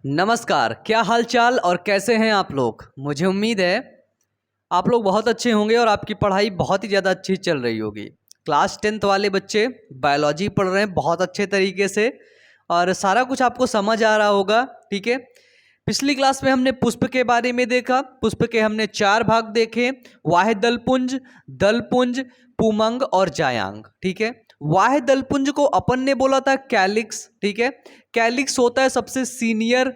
नमस्कार, क्या हाल चाल और कैसे हैं आप लोग। मुझे उम्मीद है आप लोग बहुत अच्छे होंगे और आपकी पढ़ाई बहुत ही ज़्यादा अच्छी चल रही होगी। क्लास 10th वाले बच्चे बायोलॉजी पढ़ रहे हैं बहुत अच्छे तरीके से और सारा कुछ आपको समझ आ रहा होगा। ठीक है, पिछली क्लास में हमने पुष्प के बारे में देखा। पुष्प के हमने 4 भाग देखे, वाह्य दलपुंज, दलपुंज, पुमंग और जायांग। ठीक है, वाह्य दलपुंज को अपन ने बोला था कैलिक्स। ठीक है, कैलिक्स होता है सबसे सीनियर।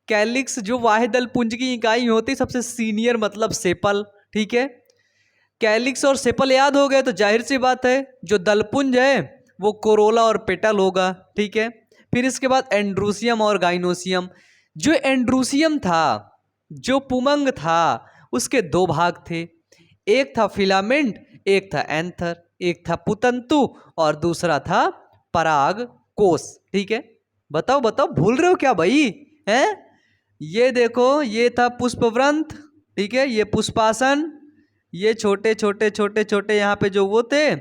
कैलिक्स जो वाह्य दलपुंज की इकाई होती है, सबसे सीनियर मतलब सेपल। ठीक है, कैलिक्स और सेपल याद हो गए तो जाहिर सी बात है जो दलपुंज है वो कोरोला और पेटल होगा। ठीक है, फिर इसके बाद एंड्रूसियम और गाइनोसियम। जो एंड्रूसियम था, जो पुमंग था, उसके 2 भाग थे। एक था फिलामेंट, एक था एंथर, एक था पुतंतु और दूसरा था पराग कोष। ठीक है, बताओ बताओ, भूल रहे हो क्या भाई? हैं, ये देखो, ये था पुष्पवृंत। ठीक है, ये पुष्पासन, ये छोटे छोटे छोटे छोटे यहाँ पे जो वो थे,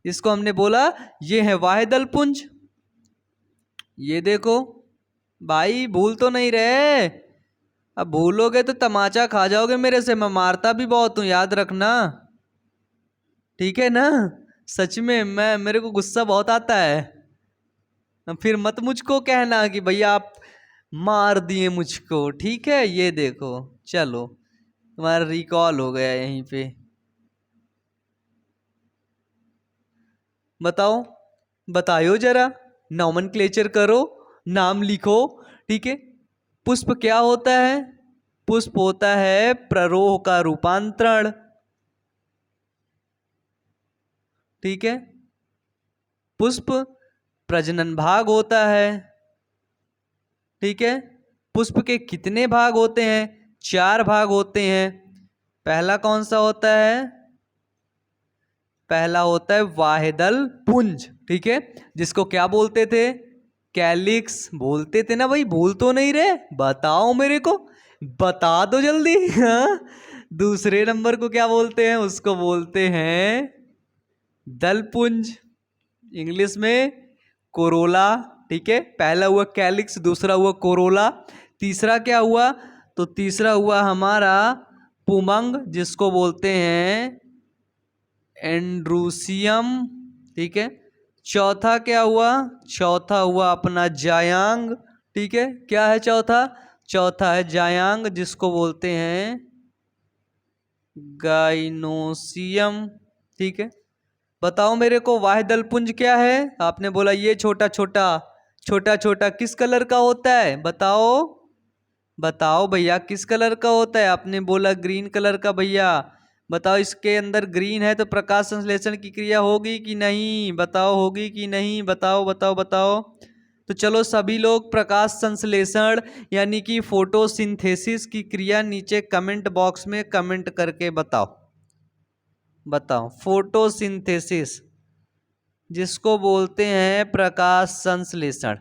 इसको हमने बोला ये है वाह्य दलपुंज। ये देखो भाई, भूल तो नहीं रहे? अब भूलोगे तो तमाचा खा जाओगे मेरे से, मैं मारता भी बहुत हूँ, याद रखना। ठीक है ना? सच में मेरे को गुस्सा बहुत आता है। फिर मत मुझको कहना कि भैया आप मार दिए मुझको। ठीक है, ये देखो, चलो तुम्हारा रिकॉल हो गया यहीं पे। बताओ, बताओ जरा, नॉमेनक्लेचर करो, नाम लिखो। ठीक है, पुष्प क्या होता है? पुष्प होता है प्ररोह का रूपांतरण। ठीक है, पुष्प प्रजनन भाग होता है। ठीक है, पुष्प के कितने भाग होते हैं? 4 भाग होते हैं। पहला कौन सा होता है? पहला होता है वाह्यदल पुंज। ठीक है, जिसको क्या बोलते थे? कैलिक्स बोलते थे ना भाई, भूल तो नहीं रहे? बताओ मेरे को, बता दो जल्दी। हाँ, दूसरे नंबर को क्या बोलते हैं? उसको बोलते हैं दलपुंज, इंग्लिश में कोरोला। ठीक है, पहला हुआ कैलिक्स, दूसरा हुआ कोरोला, तीसरा क्या हुआ? तो तीसरा हुआ हमारा पुमंग, जिसको बोलते हैं एंड्रूसियम। ठीक है, चौथा क्या हुआ? चौथा हुआ अपना जायांग। ठीक है, क्या है चौथा? चौथा है जायांग, जिसको बोलते हैं गाइनोसियम। ठीक है, बताओ मेरे को वाह्य दलपुंज क्या है? आपने बोला ये छोटा छोटा, छोटा छोटा किस कलर का होता है? बताओ बताओ भैया, किस कलर का होता है? आपने बोला ग्रीन कलर का। भैया बताओ, इसके अंदर ग्रीन है तो प्रकाश संश्लेषण की क्रिया होगी कि नहीं? बताओ, होगी कि नहीं? बताओ बताओ बताओ। तो चलो सभी लोग प्रकाश संश्लेषण यानी कि फोटोसिंथेसिस की क्रिया नीचे कमेंट बॉक्स में कमेंट करके बताओ। बताओ, फोटोसिंथेसिस जिसको बोलते हैं प्रकाश संश्लेषण,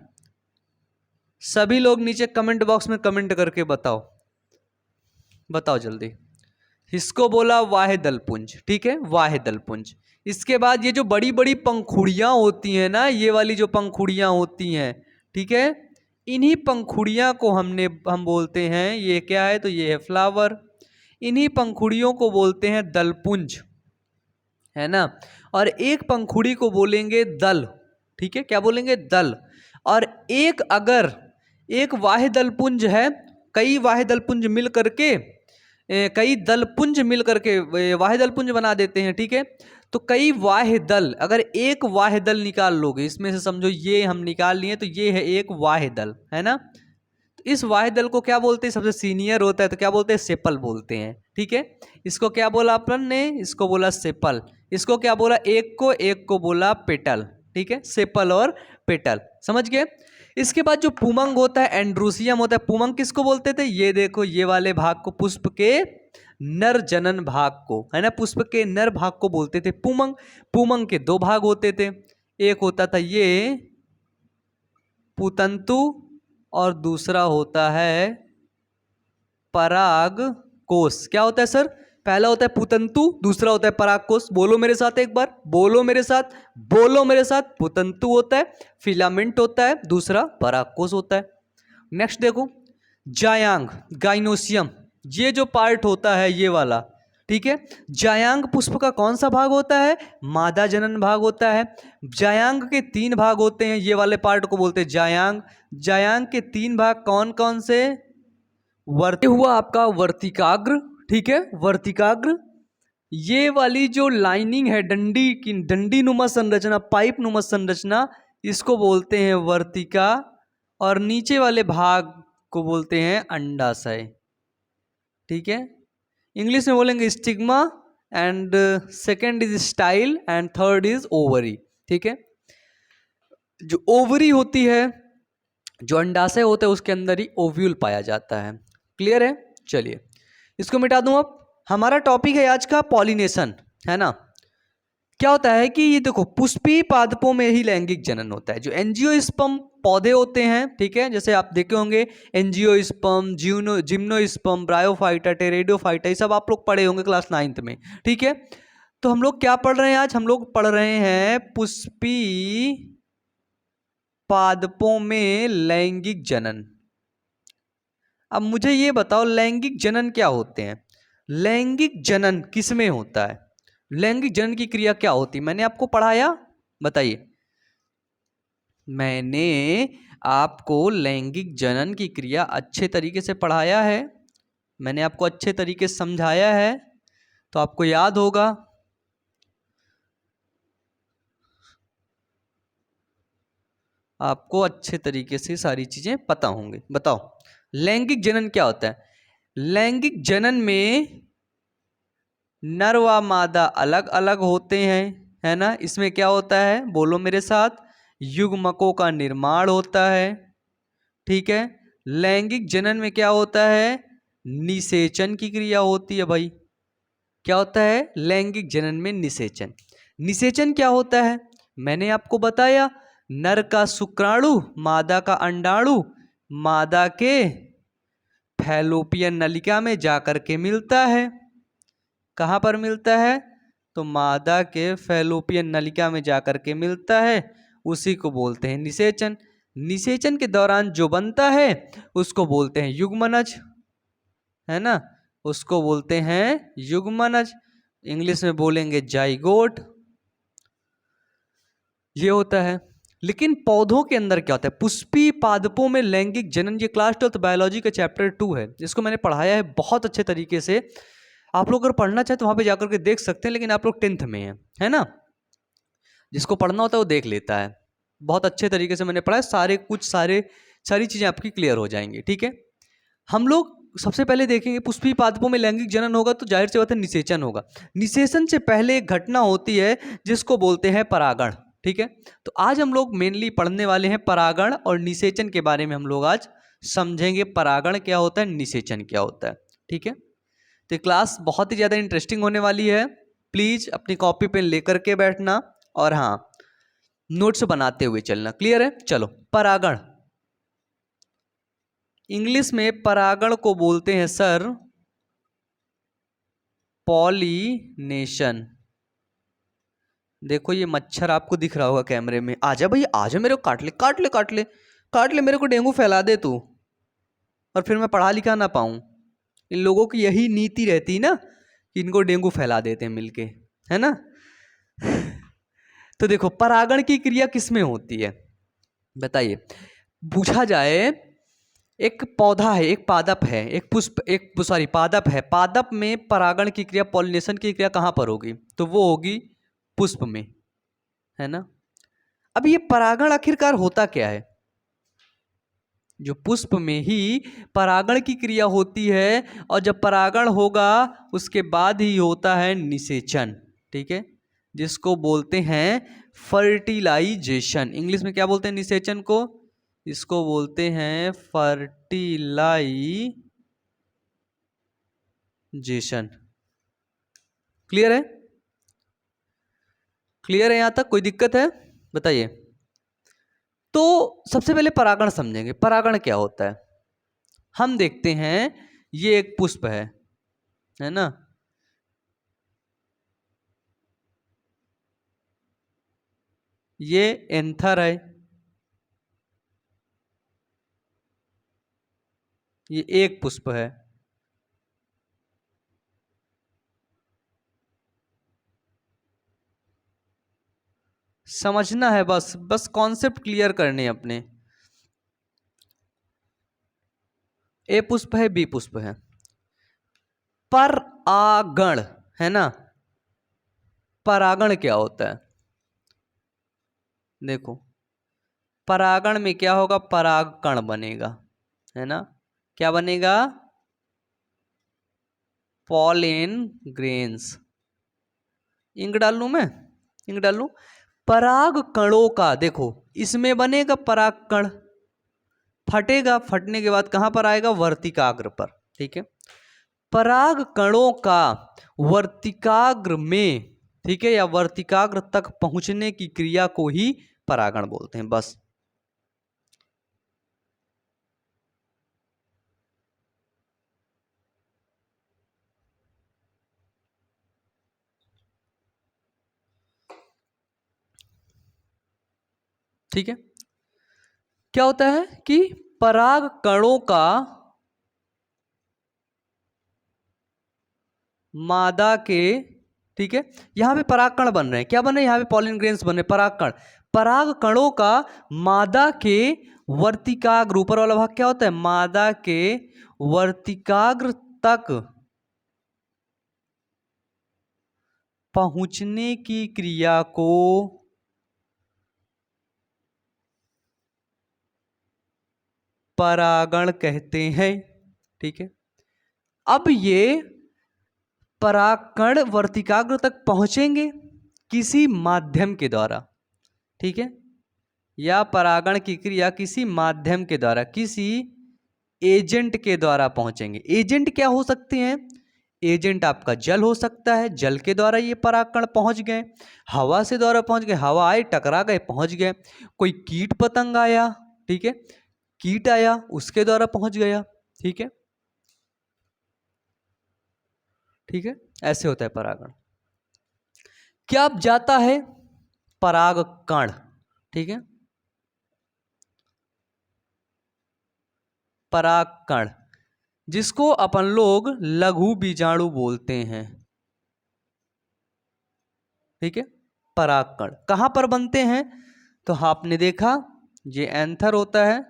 सभी लोग नीचे कमेंट बॉक्स में कमेंट करके बताओ। बताओ जल्दी। इसको बोला वाह्य दलपुंज। ठीक है, वाह्य दलपुंज। इसके बाद ये जो बड़ी बड़ी पंखुड़ियां होती हैं ना, ये वाली जो पंखुड़ियां होती हैं, ठीक है, इन्हीं पंखुड़ियां को हम बोलते हैं, ये क्या है? तो ये है फ्लावर। इन्हीं पंखुड़ियों को बोलते हैं दलपुंज, है ना। और एक पंखुड़ी को बोलेंगे दल। ठीक है, क्या बोलेंगे? दल। और एक अगर एक वाह्य दलपुंज है, कई वाह्य दलपुंज मिल करके कई दलपुंज मिल करके वाह्य दलपुंज बना देते हैं। ठीक है, तो कई वाह्य दल, अगर एक वाह्य दल निकाल लोगे इसमें से, समझो ये हम निकाल लिए तो ये है एक वाह्य दल, है ना। तो इस वाह्य दल को क्या बोलते हैं? सबसे सीनियर होता है तो क्या बोलते हैं? सेपल बोलते हैं। ठीक है, इसको क्या बोला अपन ने? इसको बोला सेपल। इसको क्या बोला? एक को बोला पेटल। ठीक है, सेपल और पेटल, समझ गए। इसके बाद जो पुमंग होता है, एंड्रूसियम होता है। पुमंग किसको बोलते थे? ये देखो, ये वाले भाग को, पुष्प के नर जनन भाग को, है ना, पुष्प के नर भाग को बोलते थे पुमंग। पुमंग के 2 भाग होते थे, एक होता था ये पुतंतु और दूसरा होता है पराग कोष। क्या होता है सर? पहला होता है पुतंतु, दूसरा होता है पराग कोष। बोलो मेरे साथ एक बार, बोलो मेरे साथ, बोलो मेरे साथ। पुतंतु होता है, फिलामेंट होता है, दूसरा पराग कोष होता है। नेक्स्ट देखो, जायांग, गाइनोसियम, ये जो पार्ट होता है ये वाला, ठीक है। जायांग पुष्प का कौन सा भाग होता है? मादा जनन भाग होता है। जायांग के 3 भाग होते हैं, ये वाले पार्ट को बोलते हैं जायांग। जायांग के 3 भाग कौन कौन से? हुआ आपका वर्तिकाग्र, ठीक है, वर्तिकाग्र। ये वाली जो लाइनिंग है, डंडी की डंडी नुमा संरचना, पाइप नुमा संरचना, इसको बोलते हैं वर्तिका। और नीचे वाले भाग को बोलते हैं अंडाशय, ठीक है। इंग्लिश में बोलेंगे stigma, and second is style, and third is ovary, ठीक है। जो ओवरी होती है, जो अंडाशय होता है, उसके अंदर ही ओव्यूल पाया जाता है। क्लियर है? चलिए इसको मिटा दूं। अब हमारा टॉपिक है आज का पॉलिनेशन, है ना। क्या होता है कि ये देखो, पुष्पीय पादपों में ही लैंगिक जनन होता है। जो एंजियोस्पर्म पौधे होते हैं, ठीक है, जैसे आप देखे होंगे एंजियोस्पर्म, जिम्नोस्पर्म, ब्रायोफाइटा, टेरेडोफाइटा, ये सब आप लोग पढ़े होंगे क्लास 9th में, ठीक है। तो हम लोग क्या पढ़ रहे हैं आज? हम लोग पढ़ रहे हैं पुष्पीय पादपों में लैंगिक जनन। अब मुझे ये बताओ, लैंगिक जनन क्या होते हैं? लैंगिक जनन किसमें होता है? लैंगिक जनन की क्रिया क्या होती है? मैंने आपको पढ़ाया? बताइए। मैंने आपको लैंगिक जनन की क्रिया अच्छे तरीके से पढ़ाया है, मैंने आपको अच्छे तरीके से समझाया है, तो आपको याद होगा। आपको अच्छे तरीके से सारी चीजें पता होंगी। बताओ लैंगिक जनन क्या होता है? लैंगिक जनन में नर व मादा अलग अलग होते हैं, है ना। इसमें क्या होता है? बोलो मेरे साथ, युग्मकों का निर्माण होता है, ठीक है। लैंगिक जनन में क्या होता है? निषेचन की क्रिया होती है भाई। क्या होता है? लैंगिक जनन में निषेचन। निषेचन क्या होता है? मैंने आपको बताया, नर का शुक्राणु मादा का अंडाणु मादा के फैलोपियन नलिका में जाकर के मिलता है। कहाँ पर मिलता है? तो मादा के फैलोपियन नलिका में जाकर के मिलता है, उसी को बोलते हैं निषेचन। निषेचन के दौरान जो बनता है उसको बोलते हैं युग्मनज, है ना, उसको बोलते हैं युग्मनज। इंग्लिश में बोलेंगे जाइगोट। ये होता है। लेकिन पौधों के अंदर क्या होता है? पुष्पीय पादपों में लैंगिक जनन, ये क्लास 12th बायोलॉजी का चैप्टर 2 है, जिसको मैंने पढ़ाया है बहुत अच्छे तरीके से। आप लोग अगर पढ़ना चाहे तो वहां पे जाकर के देख सकते हैं, लेकिन आप लोग 10th में हैं, है ना। जिसको पढ़ना होता है वो देख लेता है। बहुत अच्छे तरीके से मैंने पढ़ा है, सारी चीजें आपकी क्लियर हो जाएंगी, ठीक है। हम लोग सबसे पहले देखेंगे, पुष्पीय पादपों में लैंगिक जनन होगा तो जाहिर सी बात है निषेचन होगा। निषेचन से पहले एक घटना होती है जिसको बोलते हैं परागण, ठीक है। तो आज हम लोग मेनली पढ़ने वाले हैं परागण और निषेचन के बारे में। हम लोग आज समझेंगे परागण क्या होता है, निषेचन क्या होता है, ठीक है। तो क्लास बहुत ही ज़्यादा इंटरेस्टिंग होने वाली है। प्लीज़ अपनी कॉपी पेन लेकर के बैठना, और हाँ, नोट्स बनाते हुए चलना। क्लियर है? चलो, परागण। इंग्लिश में परागण को बोलते हैं सर पॉलिनेशन। देखो ये मच्छर आपको दिख रहा होगा कैमरे में। आजा भाई आजा, मेरे को काट ले काट ले काट ले काट ले, मेरे को डेंगू फैला दे तू, और फिर मैं पढ़ा लिखा ना पाऊं। इन लोगों की यही नीति रहती है ना, कि इनको डेंगू फैला देते हैं मिलके, है ना। तो देखो परागण की क्रिया किसमें होती है बताइए। पूछा जाए, एक पौधा है, एक पादप है, एक पुष्प, एक सॉरी पादप है, पादप में परागण की क्रिया, पॉलिनेशन की क्रिया कहाँ पर होगी? तो वो होगी पुष्प में, है ना। अब ये परागण आखिरकार होता क्या है? जो पुष्प में ही परागण की क्रिया होती है, और जब परागण होगा उसके बाद ही होता है निषेचन, ठीक है, जिसको बोलते हैं फर्टिलाइजेशन। इंग्लिश में क्या बोलते हैं निषेचन को? इसको बोलते हैं फर्टिलाइजेशन। क्लियर है? क्लियर है यहां तक? कोई दिक्कत है? बताइए। तो सबसे पहले परागण समझेंगे। परागण क्या होता है? हम देखते हैं, ये एक पुष्प है ना। ये एंथर है, ये एक पुष्प है। समझना है, बस बस कॉन्सेप्ट क्लियर करने हैं अपने। ए पुष्प है, बी पुष्प है। परागण है ना, परागण क्या होता है? देखो, परागण में क्या होगा, परागकण बनेगा, है ना। क्या बनेगा? Pollen grains. इंक डाल लूं मैं, इंक डाल लूं। पराग कणों का, देखो इसमें बनेगा परागकण, फटेगा, फटने के बाद कहां पर आएगा? वर्तिकाग्र पर, ठीक है। पराग कणों का वर्तिकाग्र में, ठीक है, या वर्तिकाग्र तक पहुंचने की क्रिया को ही परागण बोलते हैं, बस। ठीक है, क्या होता है कि पराग कणों का मादा के, ठीक है, यहां पे परागकण बन रहे हैं, क्या बन रहे हैं यहां पे? पॉलिन ग्रेन्स बन रहे हैं, परागकण। पराग कणों का मादा के वर्तिकाग्र, ऊपर वाला भाग क्या होता है? मादा के वर्तिकाग्र तक पहुंचने की क्रिया को परागण कहते हैं, ठीक है। अब ये परागकण वर्तिकाग्र तक पहुंचेंगे किसी माध्यम के द्वारा, ठीक है, या परागण की क्रिया किसी माध्यम के द्वारा, किसी एजेंट के द्वारा पहुंचेंगे। एजेंट क्या हो सकते हैं? एजेंट आपका जल हो सकता है, जल के द्वारा ये परागकण पहुंच गए। हवा से द्वारा पहुंच गए, हवा आई, टकरा गए, पहुंच गए। कोई कीट पतंग आया, ठीक है, कीट आया, उसके द्वारा पहुंच गया, ठीक है, ठीक है। ऐसे होता है परागण। क्या अब जाता है परागकण, ठीक है, परागकण, जिसको अपन लोग लघु बीजाणु बोलते हैं, ठीक है। परागकण कहां पर बनते हैं? तो आपने देखा, ये एंथर होता है,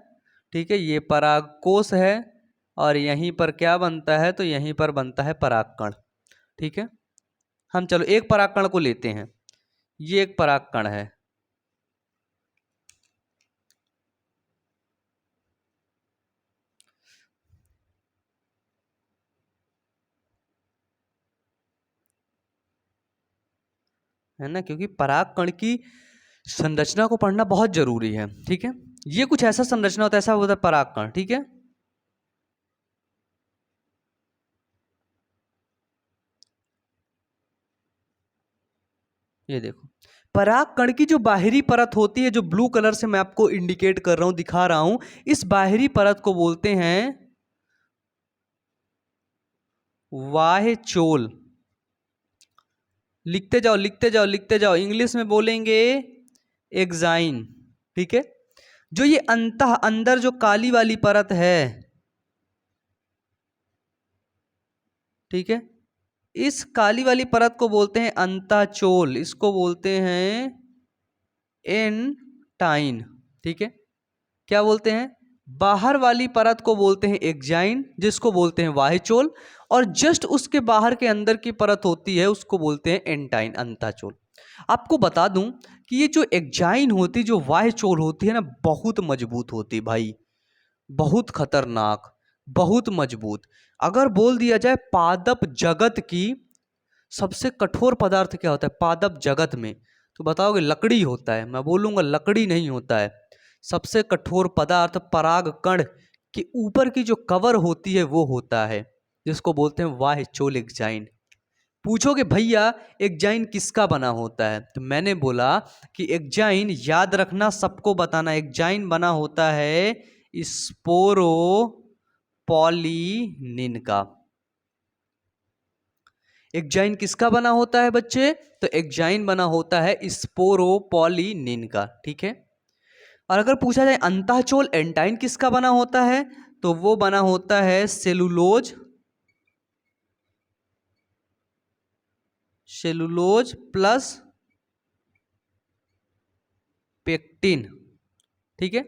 ठीक है, ये परागकोश है, और यहीं पर क्या बनता है? तो यहीं पर बनता है परागकण, ठीक है। हम चलो एक परागकण को लेते हैं, ये एक परागकण है ना, क्योंकि परागकण की संरचना को पढ़ना बहुत जरूरी है, ठीक है। ये कुछ ऐसा संरचना होता है, ऐसा होता है परागकण, ठीक है। ये देखो, परागकण की जो बाहरी परत होती है, जो ब्लू कलर से मैं आपको इंडिकेट कर रहा हूं, दिखा रहा हूं, इस बाहरी परत को बोलते हैं वाह्य चोल। लिखते जाओ, लिखते जाओ, लिखते जाओ, इंग्लिश में बोलेंगे एक्साइन, ठीक है। जो ये अंदर जो काली वाली परत है, ठीक है, इस काली वाली परत को बोलते हैं अंताचोल, इसको बोलते हैं एंटाइन, ठीक है। क्या बोलते हैं? बाहर वाली परत को बोलते हैं एक्जाइन, जिसको बोलते हैं वाह्यचोल, और जस्ट उसके बाहर के अंदर की परत होती है, उसको बोलते हैं एंटाइन, अंताचोल। आपको बता दूं कि ये जो एक्जाइन होती, जो वाह्यचोल होती है ना, बहुत मजबूत होती है भाई, बहुत खतरनाक, बहुत मजबूत। अगर बोल दिया जाए पादप जगत की सबसे कठोर पदार्थ क्या होता है पादप जगत में, तो बताओगे लकड़ी होता है। मैं बोलूंगा लकड़ी नहीं होता है। सबसे कठोर पदार्थ परागकण के ऊपर की जो कवर होती है वो होता है, जिसको बोलते हैं वाह्यचोल एक्जाइन। पूछोगे भैया एक्जाइन किसका बना होता है, तो मैंने बोला कि एक्जाइन, याद रखना, सबको बताना, एक्जाइन बना होता है स्पोरोपॉलिनिन का। एक्जाइन किसका बना होता है बच्चे? तो एक्जाइन बना होता है स्पोरोपॉलिनिन का, ठीक है। और अगर पूछा जाए अंताचोल एंटाइन किसका बना होता है, तो वो बना होता है सेलुलोज, सेलुलोज प्लस पेक्टिन। ठीक है,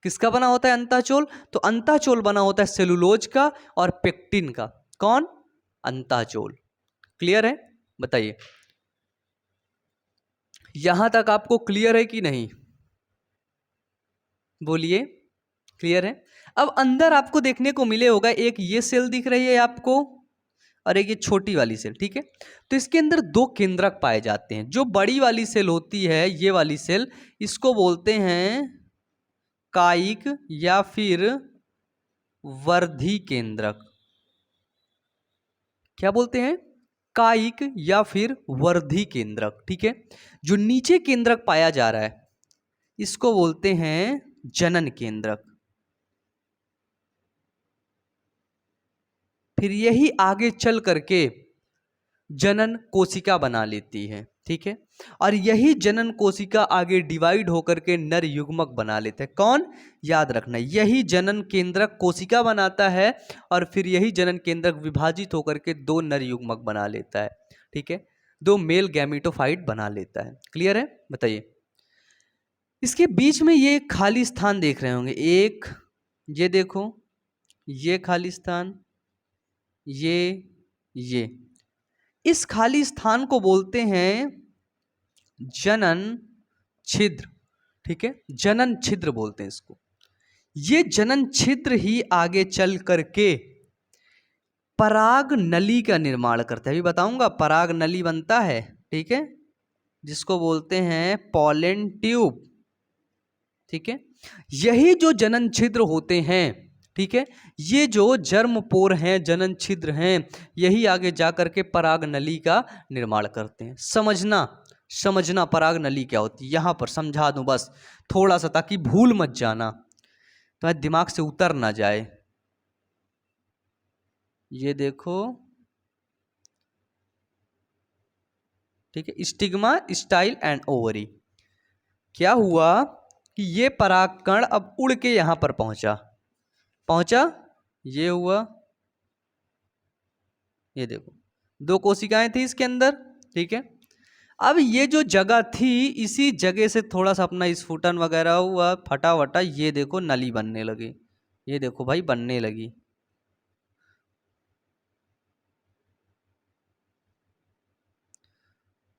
किसका बना होता है अंताचोल? तो अंताचोल बना होता है सेलुलोज का और पेक्टिन का। कौन? अंताचोल। क्लियर है? बताइए, यहां तक आपको क्लियर है कि नहीं? बोलिए, क्लियर है? अब अंदर आपको देखने को मिले होगा, एक ये सेल दिख रही है आपको और एक ये छोटी वाली सेल। ठीक है, तो इसके अंदर दो केंद्रक पाए जाते हैं। जो बड़ी वाली सेल होती है, ये वाली सेल, इसको बोलते हैं कायिक या फिर वर्धी केंद्रक। क्या बोलते हैं? कायिक या फिर वर्धी केंद्रक। ठीक है, जो नीचे केंद्रक पाया जा रहा है इसको बोलते हैं जनन केंद्रक। फिर यही आगे चल करके जनन कोशिका बना लेती है। ठीक है, और यही जनन कोशिका आगे डिवाइड होकर के नर युग्मक बना लेते हैं। कौन? याद रखना, यही जनन केंद्रक कोशिका बनाता है और फिर यही जनन केंद्रक विभाजित होकर के दो नर युग्मक बना लेता है। ठीक है, दो मेल गैमेटोफाइट बना लेता है। क्लियर है? बताइए, इसके बीच में ये खाली स्थान देख रहे होंगे, एक ये देखो, ये खाली स्थान, ये इस खाली स्थान को बोलते हैं जनन छिद्र। ठीक है, जनन छिद्र बोलते हैं इसको। ये जनन छिद्र ही आगे चल करके पराग नली का निर्माण करता है। अभी बताऊंगा पराग नली बनता है। ठीक है, जिसको बोलते हैं पॉलन ट्यूब। ठीक है, यही जो जनन छिद्र होते हैं, ठीक है, ये जो जर्म पोर हैं, जनन छिद्र हैं, यही आगे जाकर के पराग नली का निर्माण करते हैं। समझना पराग नली क्या होती है, यहां पर समझा दूं बस थोड़ा सा, ताकि भूल मत जाना, तो दिमाग से उतर ना जाए। ये देखो, ठीक है, स्टिग्मा, स्टाइल एंड ओवरी। क्या हुआ कि ये परागकण अब उड़ के यहां पर पहुंचा, ये हुआ, ये देखो दो कोशिकाएं थी इसके अंदर। ठीक है, अब ये जो जगह थी, इसी जगह से थोड़ा सा अपना स्फुटन वगैरह हुआ, फटा वटा, ये देखो नली बनने लगी। ये देखो भाई बनने लगी।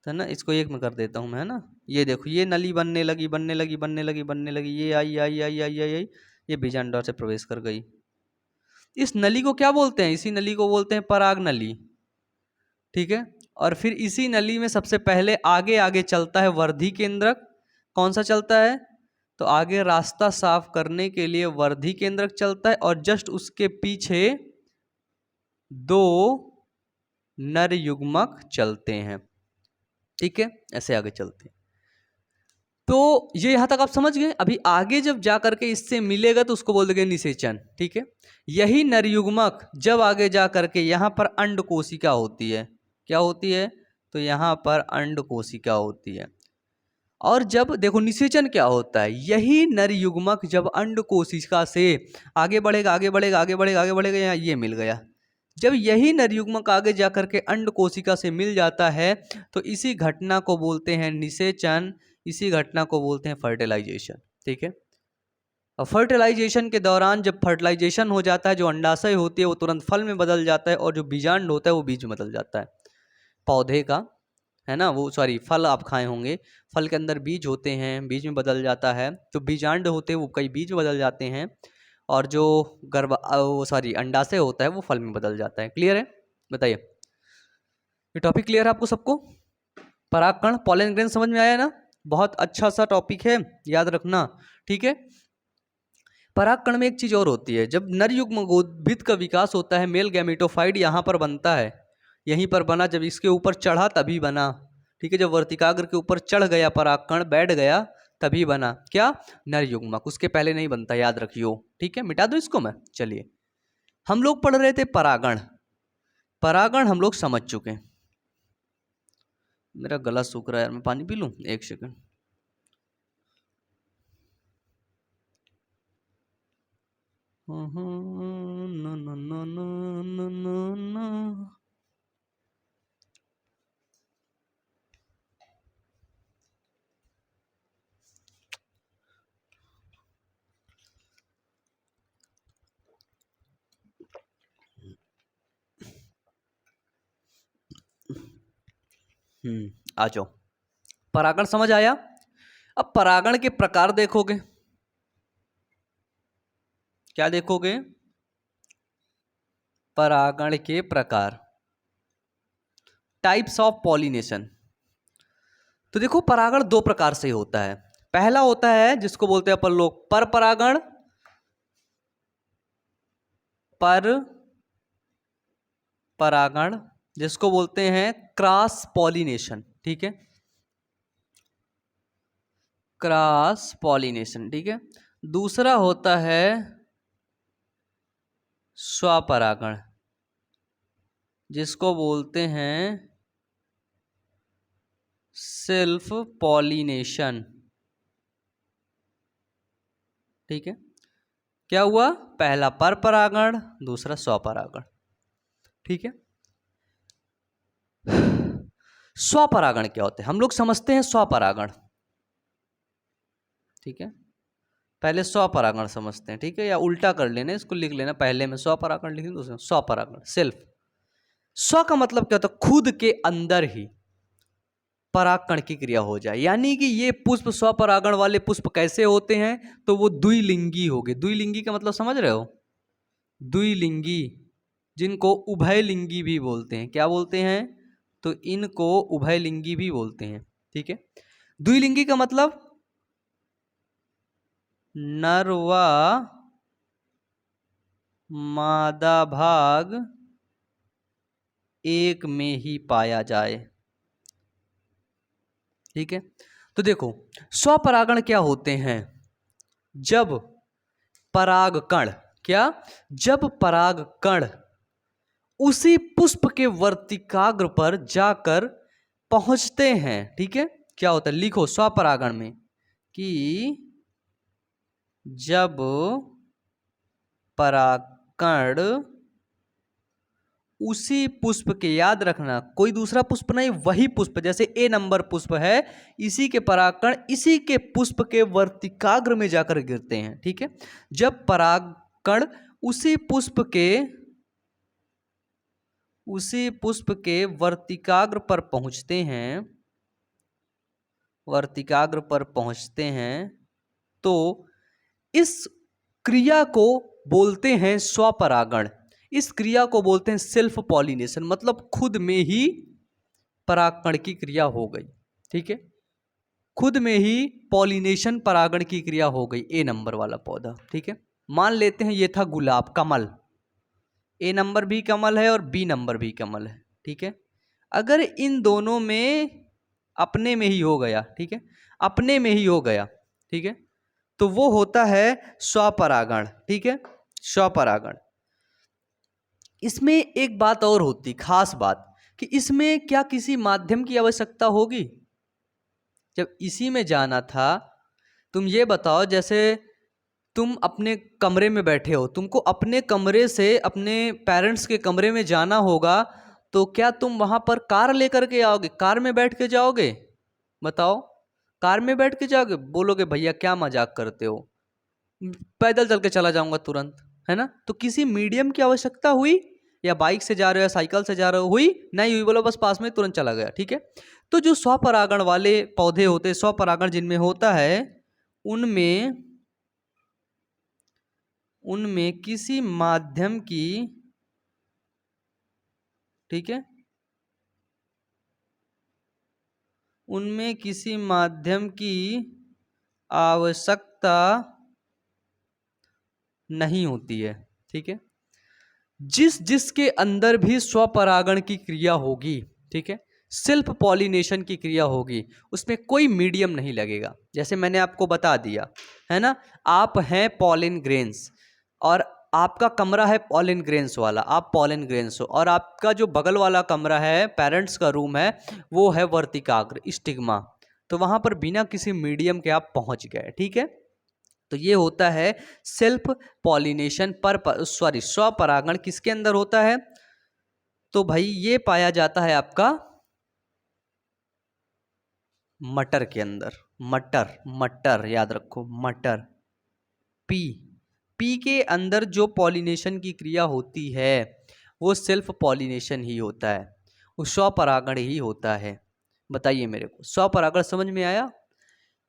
तो ना इसको एक में कर देता हूं मैं, है ना। ये देखो ये नली बनने लगी, ये आई, ये बीजांडोर से प्रवेश कर गई। इस नली को क्या बोलते हैं? इसी नली को बोलते हैं पराग नली। ठीक है, और फिर इसी नली में सबसे पहले आगे आगे चलता है वर्धी केंद्रक। कौन सा चलता है? तो आगे रास्ता साफ करने के लिए वर्धी केंद्रक चलता है, और जस्ट उसके पीछे दो नर युग्मक चलते हैं। ठीक है, ऐसे आगे चलते हैं। तो ये यहां तक आप समझ गए। अभी आगे जब जा करके इससे मिलेगा तो उसको बोल देंगे निषेचन। ठीक है, यही नर युग्मक जब आगे जा करके यहां पर अंड कोशिका होती है। क्या होती है? तो यहां पर अंड कोशिका होती है। और जब देखो निषेचन क्या होता है, यही नर युग्मक जब अंड कोशिका से आगे बढ़ेगा, यहाँ ये मिल गया। जब यही नर युग्मक आगे जाकर के अंड कोशिका से मिल जाता है तो इसी घटना को बोलते हैं निषेचन, इसी घटना को बोलते हैं फर्टिलाइजेशन। ठीक है, और फर्टिलाइजेशन के दौरान जब फर्टिलाइजेशन हो जाता है, जो अंडाशय होती है वो तुरंत फल में बदल जाता है, और जो बीजांड होता है वो बीज में बदल जाता है पौधे का, है ना। वो सॉरी, फल आप खाए होंगे, फल के अंदर बीज होते हैं, बीज में बदल जाता है। जो बीजांड होते हैं वो कई बीज में बदल जाते हैं, और जो वो सॉरी अंडाशय होता है वो फल में बदल जाता है। क्लियर है? बताइए, ये टॉपिक क्लियर है आपको सबको? परागकण, पॉलन ग्रेन समझ में आया ना? बहुत अच्छा सा टॉपिक है, याद रखना। ठीक है, परागकण में एक चीज और होती है, जब नर युग्म उद्भिद का विकास होता है, मेल गैमेटोफाइट यहाँ पर बनता है, यहीं पर बना, जब इसके ऊपर चढ़ा तभी बना। ठीक है, जब वर्तिकाग्र के ऊपर चढ़ गया परागकण, बैठ गया, तभी बना। क्या? नर युग्मक, उसके पहले नहीं बनता, याद रखियो। ठीक है, मिटा दो इसको मैं। चलिए, हम लोग पढ़ रहे थे परागण। परागण हम लोग समझ चुके हैं। मेरा गला सूख रहा है यार, मैं पानी पी लूं, एक second. No no no no no no no. आ जाओ। परागण समझ आया। अब परागण के प्रकार देखोगे, क्या देखोगे? परागण के प्रकार, टाइप्स ऑफ पॉलिनेशन। तो देखो परागण दो प्रकार से होता है। पहला होता है जिसको बोलते हैं अपन लोग पर परागण, पर परागण, जिसको बोलते हैं क्रॉस पॉलिनेशन, ठीक है, क्रॉस पॉलिनेशन, ठीक है। दूसरा होता है स्वपरागण, जिसको बोलते हैं सेल्फ पॉलिनेशन, ठीक है। क्या हुआ? पहला पर परागण, दूसरा स्वपरागण, ठीक है। स्वपरागण क्या होते हैं? हम लोग समझते हैं स्वपरागण, ठीक है। पहले स्वपरागण समझते हैं, ठीक है, या उल्टा कर लेना, इसको लिख लेना, पहले में स्वपरागण लिखेंगे, दूसरे में स्वपरागण, सेल्फ। स्व का मतलब क्या होता है? खुद के अंदर ही परागकण की क्रिया हो जाए। यानी कि ये पुष्प स्वपरागण वाले पुष्प कैसे होते हैं? तो वो द्विलिंगी हो गए। द्विलिंगी का मतलब समझ रहे हो? द्विलिंगी, जिनको उभयलिंगी भी बोलते हैं। क्या बोलते हैं? तो इनको उभयलिंगी भी बोलते हैं, ठीक है। द्विलिंगी का मतलब नर व मादा भाग एक में ही पाया जाए, ठीक है। तो देखो स्वपरागण क्या होते हैं? जब परागकण, क्या? जब परागकण उसी पुष्प के वर्तिकाग्र पर जाकर पहुंचते हैं, ठीक है। क्या होता है? लिखो स्वपरागण में कि जब परागकण उसी पुष्प के, याद रखना कोई दूसरा पुष्प नहीं, वही पुष्प, जैसे ए नंबर पुष्प है, इसी के परागकण इसी के पुष्प के वर्तिकाग्र में जाकर गिरते हैं, ठीक है। जब परागकण उसी पुष्प के वर्तिकाग्र पर पहुंचते हैं, वर्तिकाग्र पर पहुंचते हैं, तो इस क्रिया को बोलते हैं स्वपरागण। इस क्रिया को बोलते हैं सेल्फ पॉलिनेशन, मतलब खुद में ही परागकण की क्रिया हो गई, ठीक है। खुद में ही पॉलिनेशन, परागण की क्रिया हो गई। ए नंबर वाला पौधा, ठीक है। मान लेते हैं ये था गुलाब, कमल, ए नंबर भी कमल है और बी नंबर भी कमल है, ठीक है। अगर इन दोनों में अपने में ही हो गया, ठीक है, अपने में ही हो गया, ठीक है, तो वो होता है स्वपरागण, ठीक है, स्वपरागण। इसमें एक बात और होती, खास बात, कि इसमें क्या किसी माध्यम की आवश्यकता होगी? जब इसी में जाना था, तुम ये बताओ, जैसे तुम अपने कमरे में बैठे हो, तुमको अपने कमरे से अपने पेरेंट्स के कमरे में जाना होगा, तो क्या तुम वहां पर कार लेकर के आओगे? कार में बैठ के जाओगे? बताओ, कार में बैठ के जाओगे? बोलोगे भैया क्या मजाक करते हो, पैदल चल के चला जाऊंगा तुरंत, है ना। तो किसी मीडियम की आवश्यकता हुई? या बाइक से जा रहे हो या साइकिल से जा रहे हो, हुई? नहीं हुई, बोलो बस पास में तुरंत चला गया, ठीक है। तो जो स्वपरागण वाले पौधे होते हैं, स्वपरागण जिनमें होता है, उनमें उनमें किसी माध्यम की, ठीक है, उनमें किसी माध्यम की आवश्यकता नहीं होती है, ठीक है। जिसके अंदर भी स्वपरागण की क्रिया होगी, ठीक है, सेल्फ पॉलिनेशन की क्रिया होगी, उसमें कोई मीडियम नहीं लगेगा। जैसे मैंने आपको बता दिया है ना, आप हैं पॉलिन ग्रेन्स और आपका कमरा है पॉलिन ग्रेन्स वाला, आप पॉलिन ग्रेन्स हो, और आपका जो बगल वाला कमरा है, पेरेंट्स का रूम है, वो है वर्तिकाग्र, स्टिग्मा। तो वहां पर बिना किसी मीडियम के आप पहुंच गए, ठीक है। तो ये होता है सेल्फ पॉलिनेशन स्वपरागण किसके अंदर होता है? तो भाई ये पाया जाता है आपका मटर के अंदर। मटर, मटर याद रखो, मटर। पी, पी के अंदर जो पॉलिनेशन की क्रिया होती है वो सेल्फ पॉलिनेशन ही होता है, वो स्वपरागण ही होता है। बताइए मेरे को, स्वपरागण समझ में आया?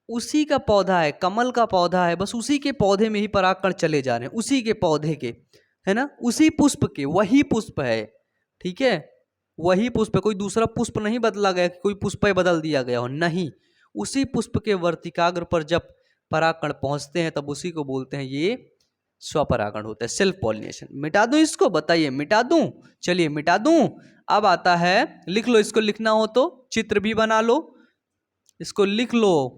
उसी का पौधा है, कमल का पौधा है, बस उसी के पौधे में ही परागकण चले जा रहे हैं, उसी के पौधे के, है ना, उसी पुष्प के, वही पुष्प है, ठीक है, वही पुष्प है, कोई दूसरा पुष्प नहीं बदला गया, कोई पुष्प बदल दिया गया हो, नहीं, उसी पुष्प के वर्तिकाग्र पर जब परागकण पहुंचते हैं तब उसी को बोलते हैं ये स्वपरागण होता है, सेल्फ पॉलिनेशन। मिटा दूं इसको? बताइए, मिटा दूं? चलिए मिटा दूं। अब आता है, लिख लो, इसको लिखना हो तो चित्र भी बना लो, इसको लिख लो,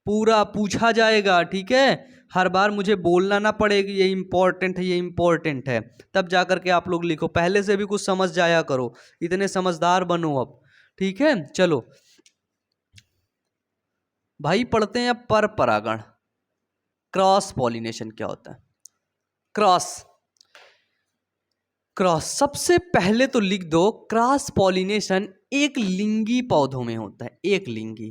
पूरा पूछा जाएगा, ठीक है, हर बार मुझे बोलना ना पड़ेगी ये इंपॉर्टेंट है, ये इंपॉर्टेंट है, तब जाकर के आप लोग लिखो, पहले से भी कुछ समझ जाया करो, इतने समझदार बनो अब, ठीक है। चलो भाई पढ़ते हैं अब पर परागण, क्रॉस पॉलिनेशन क्या होता है? क्रॉस, क्रॉस सबसे पहले तो लिख दो, क्रॉस पॉलिनेशन एक लिंगी पौधों में होता है, एक लिंगी,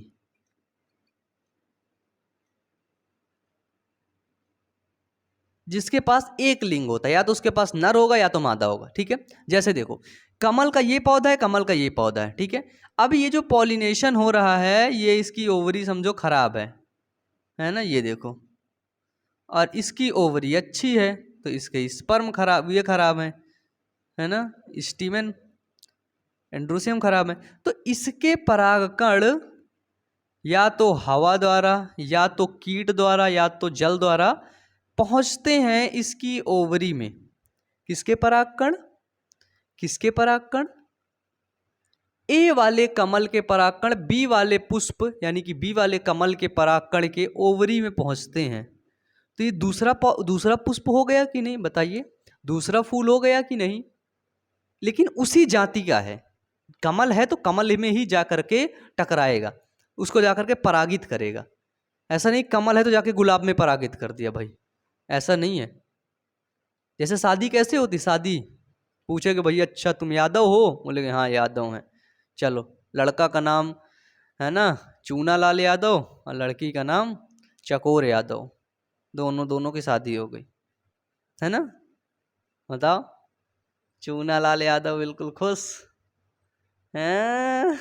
जिसके पास एक लिंग होता है, या तो उसके पास नर होगा या तो मादा होगा, ठीक है। जैसे देखो, कमल का ये पौधा है, कमल का ये पौधा है, ठीक है। अब ये जो पॉलिनेशन हो रहा है, ये इसकी ओवरी समझो खराब है ना, ये देखो, और इसकी ओवरी अच्छी है, तो इसके स्पर्म खराब, ये खराब है ना, स्टीमेन एंड्रोसियम खराब है, तो इसके परागकण या तो हवा द्वारा, या तो कीट द्वारा, या तो जल द्वारा पहुंचते हैं इसकी ओवरी में। किसके परागकण? किसके परागकण? ए वाले कमल के परागकण बी वाले पुष्प यानी कि बी वाले कमल के परागकण के ओवरी में पहुंचते हैं। तो ये दूसरा पुष्प हो गया कि नहीं? बताइए, दूसरा फूल हो गया कि नहीं? लेकिन उसी जाति का है, कमल है तो कमल में ही जाकर के टकराएगा, उसको जाकर के परागित करेगा। ऐसा नहीं कमल है तो जाके गुलाब में परागित कर दिया, भाई ऐसा नहीं है। जैसे शादी कैसे होती, शादी पूछे कि भैया अच्छा तुम यादव हो, बोले हाँ यादव हैं, चलो लड़का का नाम है ना चूना लाल यादव और लड़की का नाम चकोर यादव, दोनों की शादी हो गई, है ना। बताओ, चूना लाल यादव बिल्कुल खुश हैं।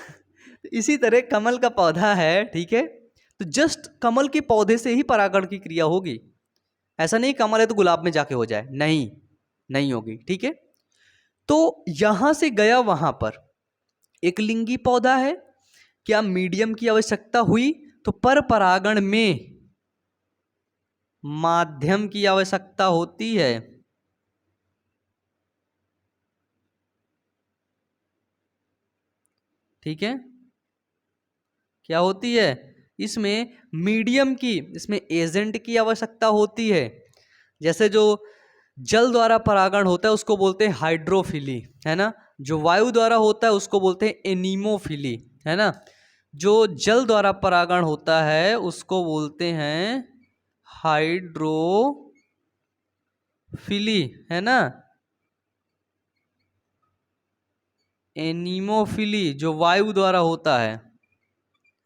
इसी तरह कमल का पौधा है, ठीक है, तो जस्ट कमल के पौधे से ही परागण की क्रिया होगी, ऐसा नहीं कमल है तो गुलाब में जाके हो जाए, नहीं, नहीं होगी, ठीक है। तो यहां से गया वहां पर एक लिंगी पौधा है, क्या मीडियम की आवश्यकता हुई? तो पर परागण में माध्यम की आवश्यकता होती है, ठीक है, क्या होती है? इसमें मीडियम की, इसमें एजेंट की आवश्यकता होती है। जैसे जो जल द्वारा परागण होता है उसको बोलते हैं हाइड्रोफिली, है ना, जो वायु द्वारा होता है उसको बोलते हैं एनीमोफिली, है ना, जो जल द्वारा परागण होता है उसको बोलते हैं हाइड्रोफिली, है ना, एनीमोफिली जो वायु द्वारा होता है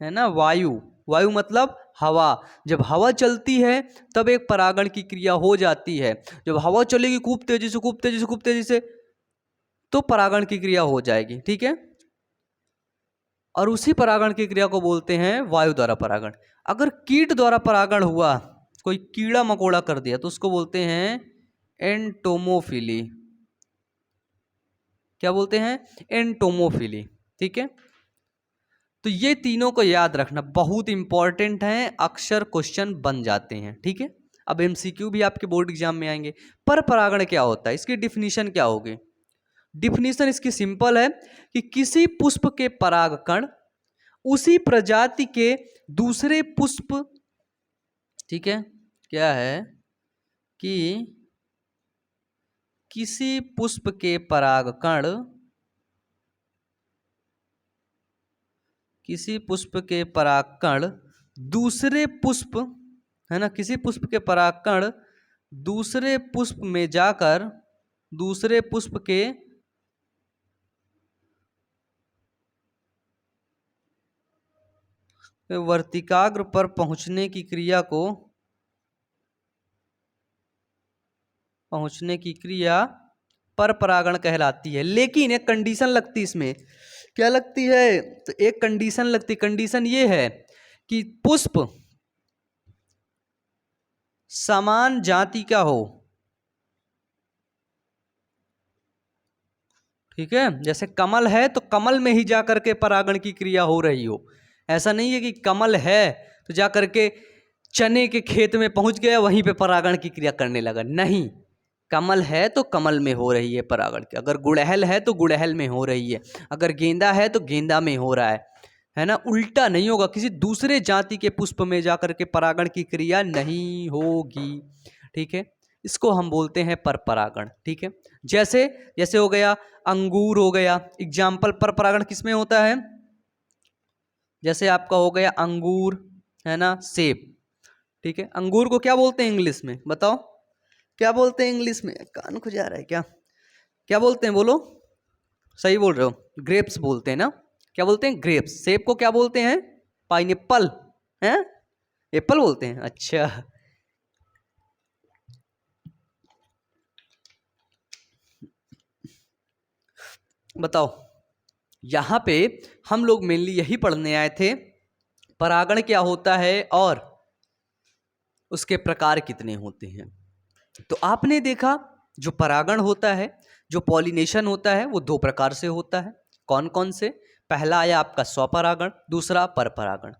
ना, वायु, वायु मतलब हवा, जब हवा चलती है तब एक परागण की क्रिया हो जाती है, जब हवा चलेगी खूब तेजी से खूब तेजी से खूब तेजी से तो परागण की क्रिया हो जाएगी, ठीक है, और उसी परागण की क्रिया को बोलते हैं वायु द्वारा परागण। अगर कीट द्वारा परागण हुआ, कोई कीड़ा मकोड़ा कर दिया तो उसको बोलते हैं एंटोमोफिली, क्या बोलते हैं? एंटोमोफिली, ठीक है। तो ये तीनों को याद रखना बहुत इंपॉर्टेंट है, अक्सर क्वेश्चन बन जाते हैं, ठीक है। अब एमसीक्यू भी आपके बोर्ड एग्जाम में आएंगे। पर परागण क्या होता है, इसकी डिफिनीशन क्या होगी? डिफिनीशन इसकी सिंपल है कि किसी पुष्प के परागकण उसी प्रजाति के दूसरे पुष्प, ठीक है, क्या है कि किसी पुष्प के परागकण, किसी पुष्प के परागकण दूसरे पुष्प है ना, किसी पुष्प के परागकण दूसरे पुष्प में जाकर दूसरे पुष्प के वर्तिकाग्र पर पहुंचने की क्रिया पर परागण कहलाती है। लेकिन एक कंडीशन लगती है इसमें, क्या लगती है? तो एक कंडीशन लगती, कंडीशन ये है कि पुष्प समान जाति का हो। ठीक है, जैसे कमल है तो कमल में ही जाकर के परागण की क्रिया हो रही हो। ऐसा नहीं है कि कमल है तो जाकर के चने के खेत में पहुंच गया, वहीं पे परागण की क्रिया करने लगा। नहीं, कमल है तो कमल में हो रही है परागण की, अगर गुड़हल है तो गुड़हल में हो रही है, अगर गेंदा है तो गेंदा में हो रहा है ना। उल्टा नहीं होगा, किसी दूसरे जाति के पुष्प में जाकर के परागण की क्रिया नहीं होगी। ठीक है, इसको हम बोलते हैं पर परागण। ठीक है, जैसे जैसे हो गया अंगूर हो गया, एग्जाम्पल पर परागण किसमें होता है? जैसे आपका हो गया अंगूर, है ना, सेब। ठीक है, अंगूर को क्या बोलते हैं इंग्लिश में? बताओ क्या बोलते हैं इंग्लिश में? कान खुजा रहा है क्या? क्या बोलते हैं, बोलो। सही बोल रहे हो, ग्रेप्स बोलते हैं ना। क्या बोलते हैं? ग्रेप्स। सेब को क्या बोलते हैं? पाइनएप्पल। हैं? एप्पल बोलते हैं, अच्छा। बताओ, यहां पे हम लोग मेनली यही पढ़ने आए थे, परागण क्या होता है और उसके प्रकार कितने होते हैं। तो आपने देखा जो परागण होता है, जो पॉलिनेशन होता है, वो दो प्रकार से होता है। कौन कौन से? पहला आया आपका स्वपरागण, दूसरा परपरागण।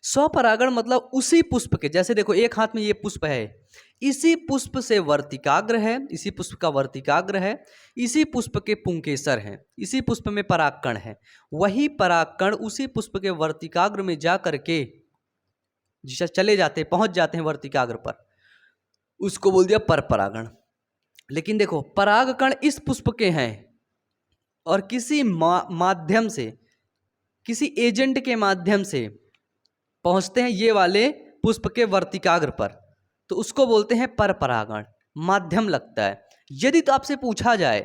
स्वपरागण मतलब उसी पुष्प के, जैसे देखो एक हाथ में ये पुष्प है, इसी पुष्प से वर्तिकाग्र है, इसी पुष्प का वर्तिकाग्र है, इसी पुष्प के पुंकेसर हैं, इसी पुष्प में परागकण है, वही परागकण उसी पुष्प के वर्तिकाग्र में जा करके चले जाते, पहुंच जाते हैं वर्तिकाग्र पर, उसको बोल दिया पर परागण। लेकिन देखो परागकण इस पुष्प के हैं और किसी माध्यम से, किसी एजेंट के माध्यम से पहुंचते हैं ये वाले पुष्प के वर्तिकाग्र पर, तो उसको बोलते हैं पर परागण। माध्यम लगता है। यदि तो आपसे पूछा जाए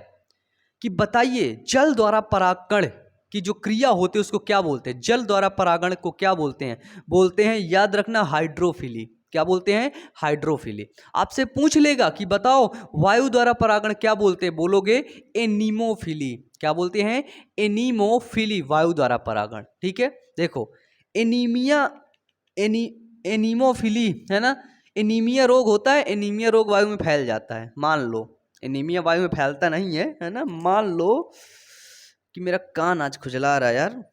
कि बताइए जल द्वारा परागकण की जो क्रिया होती है उसको क्या बोलते हैं, जल द्वारा परागण को क्या बोलते हैं? बोलते हैं, याद रखना, हाइड्रोफिली। क्या बोलते हैं? हाइड्रोफिली। आपसे पूछ लेगा कि बताओ वायु द्वारा परागण क्या बोलते हैं, बोलोगे एनीमोफिली। क्या बोलते हैं? एनीमोफिली, वायु द्वारा परागण। ठीक है, देखो एनीमिया, एनीमोफिली, है ना, एनीमिया रोग होता है, एनीमिया रोग वायु में फैल जाता है, मान लो। एनीमिया वायु में फैलता नहीं है ना, मान लो कि मेरा कान आज खुजला रहा है यार,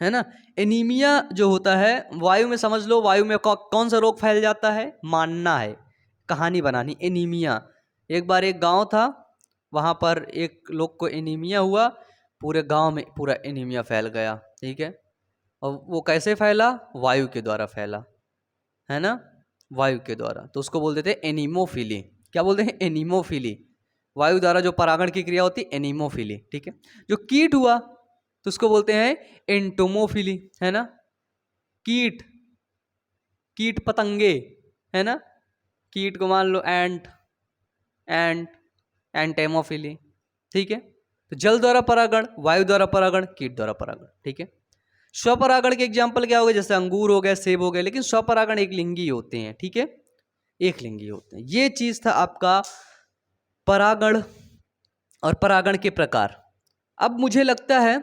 है ना। एनीमिया जो होता है वायु में, समझ लो वायु में कौन सा रोग फैल जाता है, मानना है, कहानी बनानी। एनीमिया, एक बार एक गांव था, वहां पर एक लोग को एनीमिया हुआ, पूरे गांव में पूरा एनीमिया फैल गया। ठीक है, और वो कैसे फैला? वायु के द्वारा फैला, है ना, वायु के द्वारा। तो उसको बोल देते हैं एनीमोफिली। क्या बोलते हैं? एनीमोफिली, वायु द्वारा जो परागण की क्रिया होती है, एनीमोफिली। ठीक है, जो कीट हुआ तो उसको बोलते हैं एंटोमोफिली, है ना, कीट, कीट पतंगे, है ना, कीट को मान लो एंट, एंटेमोफिली। ठीक है, तो जल द्वारा परागण, वायु द्वारा परागण, कीट द्वारा परागण। ठीक है, स्वपरागण के एग्जाम्पल क्या हो गए? जैसे अंगूर हो गए, सेब हो गए, लेकिन स्वपरागण एक लिंगी होते हैं। ठीक है, एक लिंगी होते हैं। ये चीज था आपका परागण और परागण के प्रकार। अब मुझे लगता है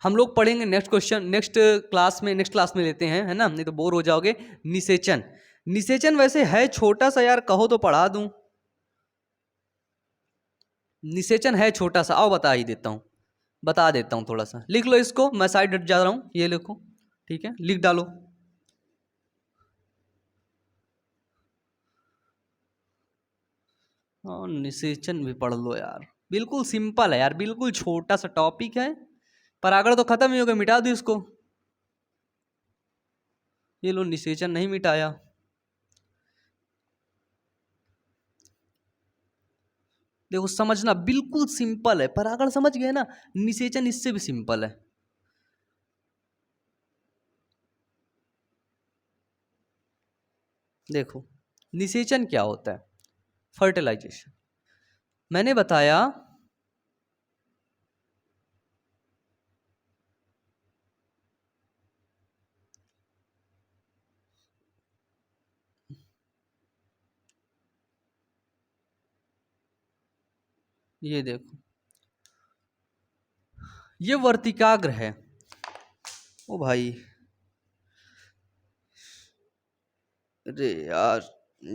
हम लोग पढ़ेंगे नेक्स्ट क्वेश्चन, नेक्स्ट क्लास में लेते हैं, है ना, नहीं तो बोर हो जाओगे। निषेचन, निषेचन वैसे है छोटा सा यार, कहो तो पढ़ा दूं। निषेचन है छोटा सा, आओ बता ही देता हूं, बता देता हूं, थोड़ा सा लिख लो इसको, मैं साइड हट जा रहा हूं, ये लिखो। ठीक है, लिख डालो। हाँ, निषेचन भी पढ़ लो यार, बिल्कुल सिंपल है यार, बिल्कुल छोटा सा टॉपिक है। परागण तो खत्म ही हो गया, मिटा दो इसको। ये लो, निषेचन नहीं मिटाया। देखो समझना, बिल्कुल सिंपल है। परागण समझ गए ना, निषेचन इससे भी सिंपल है। देखो निषेचन क्या होता है, फर्टिलाइजेशन। मैंने बताया ये देखो ये वर्तिकाग्र है। ओ भाई, अरे यार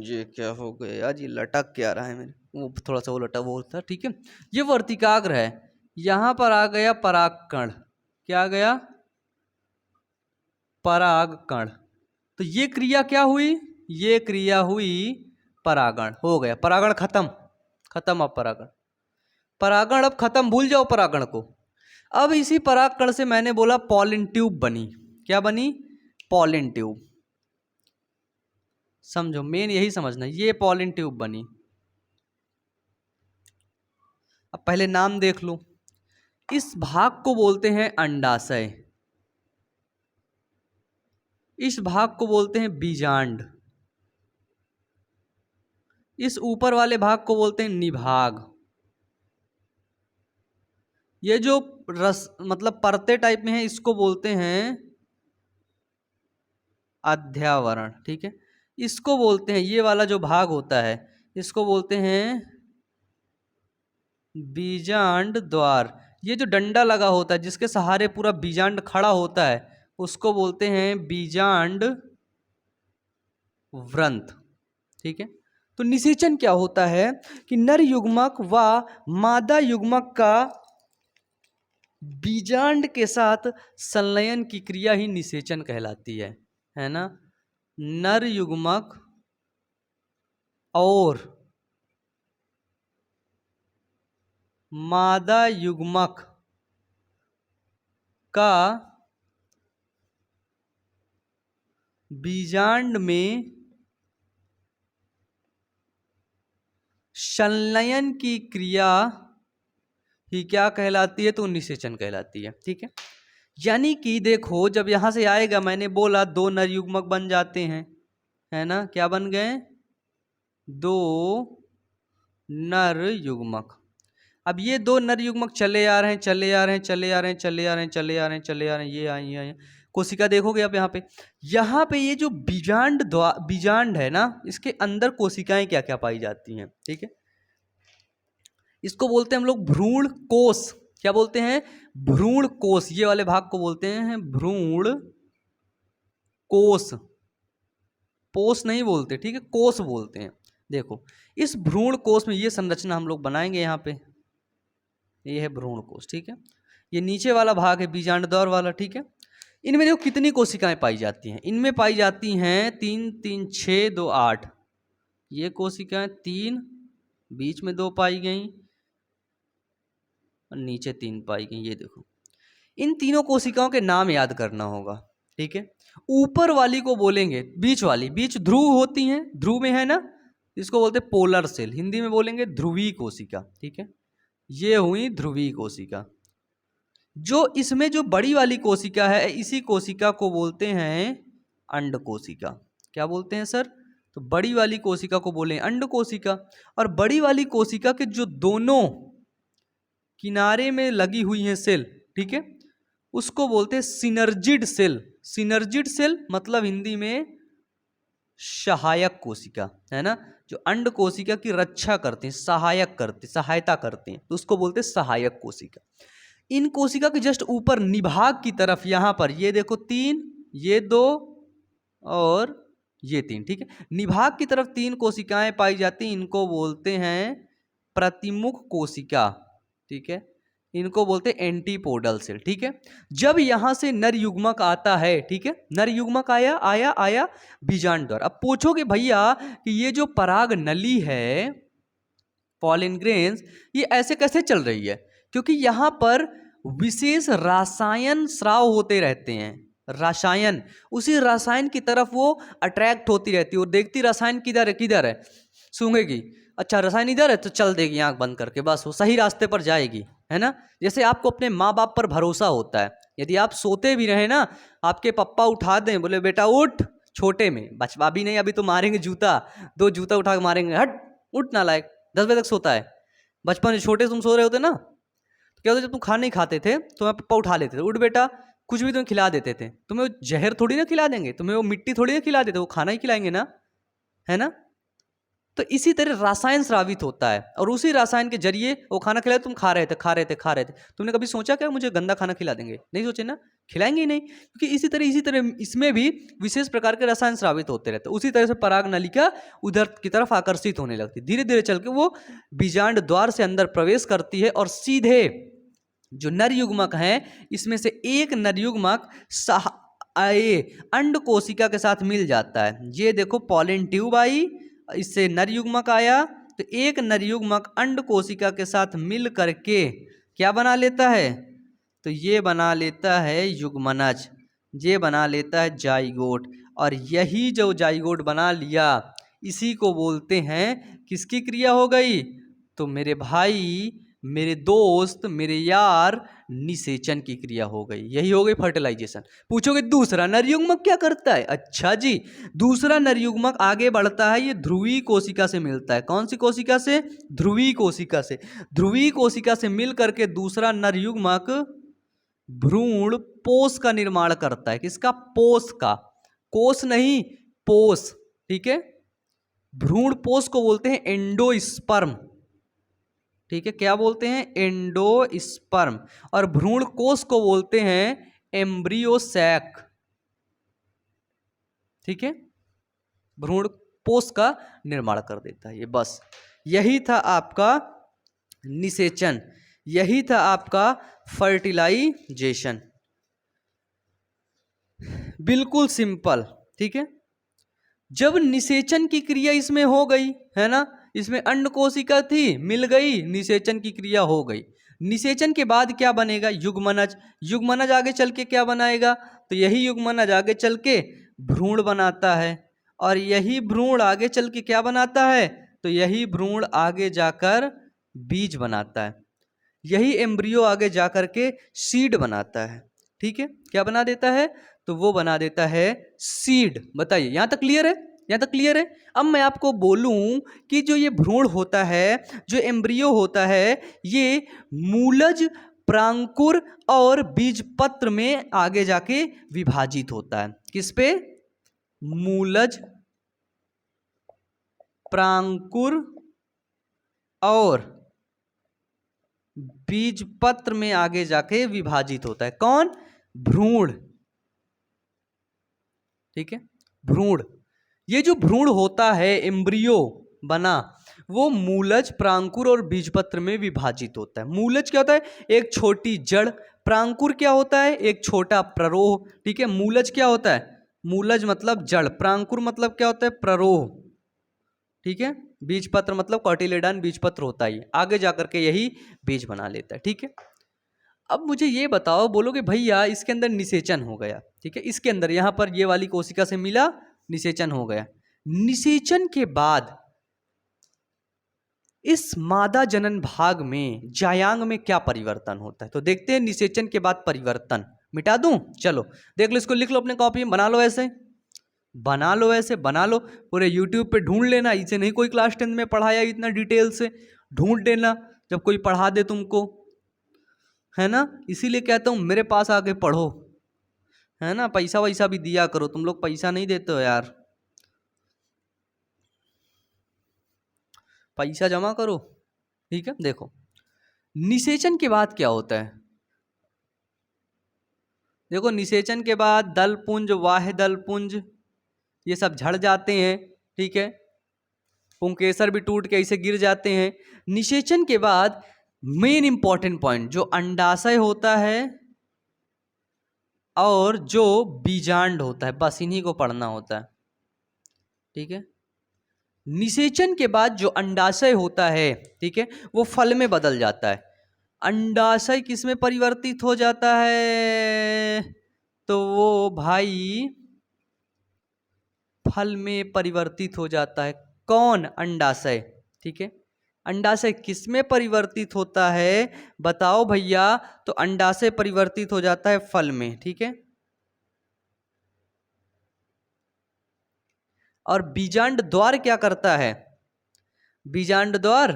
ये क्या हो गया यार, ये लटक क्या रहा है मेरे, वो थोड़ा सा वो लटक वो था, ठीक है। ये वर्तिकाग्र है, यहां पर आ गया परागकण, क्या आ गया, परागकण। तो ये क्रिया क्या हुई, ये क्रिया हुई परागण, हो गया परागण खत्म, खत्म अब परागण, परागण अब खत्म, भूल जाओ परागण को। अब इसी परागकण से मैंने बोला पॉलिन ट्यूब बनी, क्या बनी, पॉलिन ट्यूब। समझो मेन यही समझना, ये पॉलिन ट्यूब बनी। अब पहले नाम देख लो, इस भाग को बोलते हैं अंडाशय, इस भाग को बोलते हैं बीजांड, इस ऊपर वाले भाग को बोलते हैं निभाग। ये जो रस मतलब परते टाइप में है इसको बोलते हैं अध्यावरण, ठीक है। इसको बोलते हैं, ये वाला जो भाग होता है इसको बोलते हैं बीजांड द्वार। ये जो डंडा लगा होता है जिसके सहारे पूरा बीजांड खड़ा होता है उसको बोलते हैं बीजांड व्रंत, ठीक है। तो निषेचन क्या होता है कि नर युग्मक व मादा युग्मक का बीजांड के साथ संलयन की क्रिया ही निषेचन कहलाती है ना। नर युग्मक और मादा युग्मक का बीजांड में संलयन की क्रिया ही क्या कहलाती है, तो निषेचन कहलाती है, ठीक है। यानी कि देखो जब यहां से आएगा, मैंने बोला दो नर युग्मक बन जाते हैं, है ना, क्या बन गए, दो नर युग्मक। अब ये दो नर युग्मक चले आ रहे हैं, चले आ रहे हैं, चले आ रहे हैं, चले आ रहे हैं, चले आ रहे हैं, चले आ रहे हैं, ये आई, ये आई। कोशिका देखोगे आप यहाँ पे ये जो बीजांड है ना, इसके अंदर कोशिकाएं क्या क्या पाई जाती हैं, ठीक है। इसको बोलते हैं हम लोग भ्रूण कोश, क्या बोलते हैं, भ्रूण कोश। ये वाले भाग को बोलते हैं भ्रूण कोश, पोष नहीं बोलते, ठीक है, कोश बोलते हैं। देखो इस भ्रूण कोश में ये संरचना हम लोग बनाएंगे, यहाँ पे ये है भ्रूण कोश, ठीक है। ये नीचे वाला भाग है बीजांड द्वार वाला, ठीक है। इनमें देखो कितनी कोशिकाएं पाई जाती हैं, इनमें पाई जाती हैं 3 3 6 2 8। ये कोशिकाएं 3, बीच में 2 पाई गई और नीचे 3 पाई गई, ये देखो। इन तीनों कोशिकाओं के नाम याद करना होगा, ठीक है। ऊपर वाली को बोलेंगे, बीच वाली, बीच ध्रुव होती हैं, ध्रुव में है ना, इसको बोलते हैं पोलर सेल, हिंदी में बोलेंगे ध्रुवीय कोशिका, ठीक है। ये हुई ध्रुवीय कोशिका। जो इसमें जो बड़ी वाली कोशिका है, इसी कोशिका को बोलते हैं अंड कोशिका। क्या बोलते हैं सर, तो बड़ी वाली कोशिका को बोले अंड कोशिका। और बड़ी वाली कोशिका के जो दोनों किनारे में लगी हुई हैं सेल, ठीक है, उसको बोलते हैं सिनर्जिड सेल। सिनर्जिड सेल मतलब हिंदी में सहायक कोशिका, है ना, जो अंड कोशिका की रक्षा करते हैं, सहायक करते, सहायता करते हैं, तो उसको बोलते हैं सहायक कोशिका। इन कोशिका के जस्ट ऊपर निभाग की तरफ, यहां पर ये देखो 3, ये 2 और ये 3, ठीक है। निभाग की तरफ 3 कोशिकाएं पाई जाती हैं, इनको बोलते हैं प्रतिमुख कोशिका, ठीक है। इनको बोलते हैं एंटीपोडल सेल, ठीक है। जब यहां से नर युग्मक आता है, ठीक है, नर युग्मक आया आया आया बीजांड द्वार। अब पूछोगे भैया कि ये जो पराग नली है, पॉलिन ग्रेन्स, ये ऐसे कैसे चल रही है, क्योंकि यहां पर विशेष रासायन स्राव होते रहते हैं, रसायन, उसी रसायन की तरफ वो अट्रैक्ट होती रहती है और देखती रसायन किधर है, किधर है, सूंघेगी, अच्छा रसायन इधर है तो चल देगी आंख बंद करके, बस वो सही रास्ते पर जाएगी, है ना। जैसे आपको अपने माँ बाप पर भरोसा होता है, यदि आप सोते भी रहे ना, आपके पप्पा उठा दें, बोले बेटा उठ, छोटे में, बचवा भी नहीं, अभी तो मारेंगे जूता, 2 जूता उठा के मारेंगे, हट उठ नालायक, 10 बजे तक सोता है। बचपन में छोटे तुम सो रहे होते ना, तो क्या होता, जब तुम खाना नहीं खाते थे तो मैं पप्पा उठा लेते थे, उठ बेटा, कुछ भी तुम्हें खिला देते थे। तुम्हें वो जहर थोड़ी ना खिला देंगे, तुम्हें वो मिट्टी थोड़ी ना खिला देते, वो खाना ही खिलाएंगे ना, है ना। तो इसी तरह रसायन स्रावित होता है, और उसी रसायन के जरिए वो खाना खिलाए, तुम खा रहे थे खा रहे थे खा रहे थे। तुमने कभी सोचा क्या मुझे गंदा खाना खिला देंगे? नहीं सोचे ना, खिलाएंगे ही नहीं, क्योंकि इसी तरह इसमें भी विशेष प्रकार के रसायन स्रावित होते रहते। उसी तरह से पराग नलिका उधर की तरफ आकर्षित होने लगती, धीरे धीरे चल के वो बीजांड द्वार से अंदर प्रवेश करती है, और सीधे जो नर युग्मक हैं, इसमें से एक नर युग्मक अंड कोशिका के साथ मिल जाता है। ये देखो पॉलिन ट्यूब आई, इससे नर युग्मक आया, तो एक नर युग्मक अंड कोशिका के साथ मिल करके क्या बना लेता है? तो ये बना लेता है युग्मनज, ये बना लेता है जाइगोट। और यही जो जाइगोट बना लिया, इसी को बोलते हैं, किसकी क्रिया हो गई? तो मेरे भाई, मेरे दोस्त, मेरे यार, निषेचन की क्रिया हो गई। यही हो गई फर्टिलाइजेशन। पूछोगे दूसरा नरयुग्मक क्या करता है? अच्छा जी, दूसरा नरयुग्मक आगे बढ़ता है, ये ध्रुवीय कोशिका से मिलता है। कौन सी कोशिका से? ध्रुवीय कोशिका से। ध्रुवीय कोशिका से मिल करके दूसरा नरयुग्मक भ्रूण पोष का निर्माण करता है। किसका? पोष का, कोष नहीं, पोष, ठीक है। भ्रूण पोष को बोलते हैं एंडोस्पर्म, ठीक है। क्या बोलते हैं? एंडोस्पर्म। और भ्रूण कोष को बोलते हैं एम्ब्रियोसैक, ठीक है। भ्रूण पोष का निर्माण कर देता है ये। बस यही था आपका निषेचन, यही था आपका फर्टिलाइजेशन। बिल्कुल सिंपल, ठीक है। जब निषेचन की क्रिया इसमें हो गई है ना, इसमें अंड कोशिका थी, मिल गई, निषेचन की क्रिया हो गई। निषेचन के बाद क्या बनेगा? युग्मनज। युग्मनज आगे चल के क्या बनाएगा? तो यही युग्मनज आगे चल के भ्रूण बनाता है, और यही भ्रूण आगे चल के क्या बनाता है? तो यही भ्रूण आगे जाकर बीज बनाता है, यही एम्ब्रियो आगे जाकर के सीड बनाता है, ठीक है। क्या बना देता है? तो वो बना देता है सीड। बताइए, यहां तक क्लियर है? यहां तक क्लियर है? अब मैं आपको बोलूं कि जो ये भ्रूण होता है, जो एम्ब्रियो होता है, ये मूलज, प्रांकुर और बीजपत्र में आगे जाके विभाजित होता है। किस पे? मूलज, प्रांकुर और बीजपत्र में आगे जाके विभाजित होता है। कौन? भ्रूण, ठीक है। भ्रूण, ये जो भ्रूण होता है, एम्ब्रियो बना, वो मूलज, प्रांकुर और बीजपत्र में विभाजित होता है। मूलज क्या होता है? एक छोटी जड़। प्रांकुर क्या होता है? एक छोटा प्ररोह, ठीक है। मूलज क्या होता है? मूलज मतलब जड़, प्रांकुर मतलब क्या होता है? प्ररोह, ठीक है। बीजपत्र मतलब कॉटिलेडॉन बीजपत्र होता है, आगे जाकर के यही बीज बना लेता है, ठीक है। अब मुझे ये बताओ, बोलोगे भैया इसके अंदर निषेचन हो गया, ठीक है, इसके अंदर यहां पर ये वाली कोशिका से मिला, निषेचन हो गया। निषेचन के बाद इस मादा जनन भाग में, जायांग में क्या परिवर्तन होता है? तो देखते हैं निषेचन के बाद परिवर्तन। मिटा दूं? चलो देख लो, इसको लिख लो अपने कॉपी में, बना लो ऐसे, बना लो ऐसे, बना लो, पूरे यूट्यूब पे ढूंढ लेना। इसे नहीं कोई क्लास 10 में पढ़ाया इतना डिटेल से, ढूंढ लेना जब कोई पढ़ा दे तुमको, है ना। इसीलिए कहता हूं मेरे पास आके पढ़ो, है ना। पैसा वैसा भी दिया करो, तुम लोग पैसा नहीं देते हो यार, पैसा जमा करो, ठीक है। देखो निषेचन के बाद क्या होता है, देखो निषेचन के बाद दल पुंज, वाह्य दल पुंज, ये सब झड़ जाते हैं, ठीक है। पुंकेसर भी टूट के ऐसे गिर जाते हैं। निषेचन के बाद मेन इंपॉर्टेंट पॉइंट, जो अंडाशय होता है और जो बीजांड होता है, बस इन्हीं को पढ़ना होता है, ठीक है। निषेचन के बाद जो अंडाशय होता है, ठीक है, वो फल में बदल जाता है। अंडाशय किस में परिवर्तित हो जाता है? तो वो भाई फल में परिवर्तित हो जाता है। कौन? अंडाशय, ठीक है। अंडाशय किस में परिवर्तित होता है? बताओ भैया। तो अंडाशय परिवर्तित हो जाता है फल में, ठीक है। और बीजांड द्वार क्या करता है? बीजांड द्वार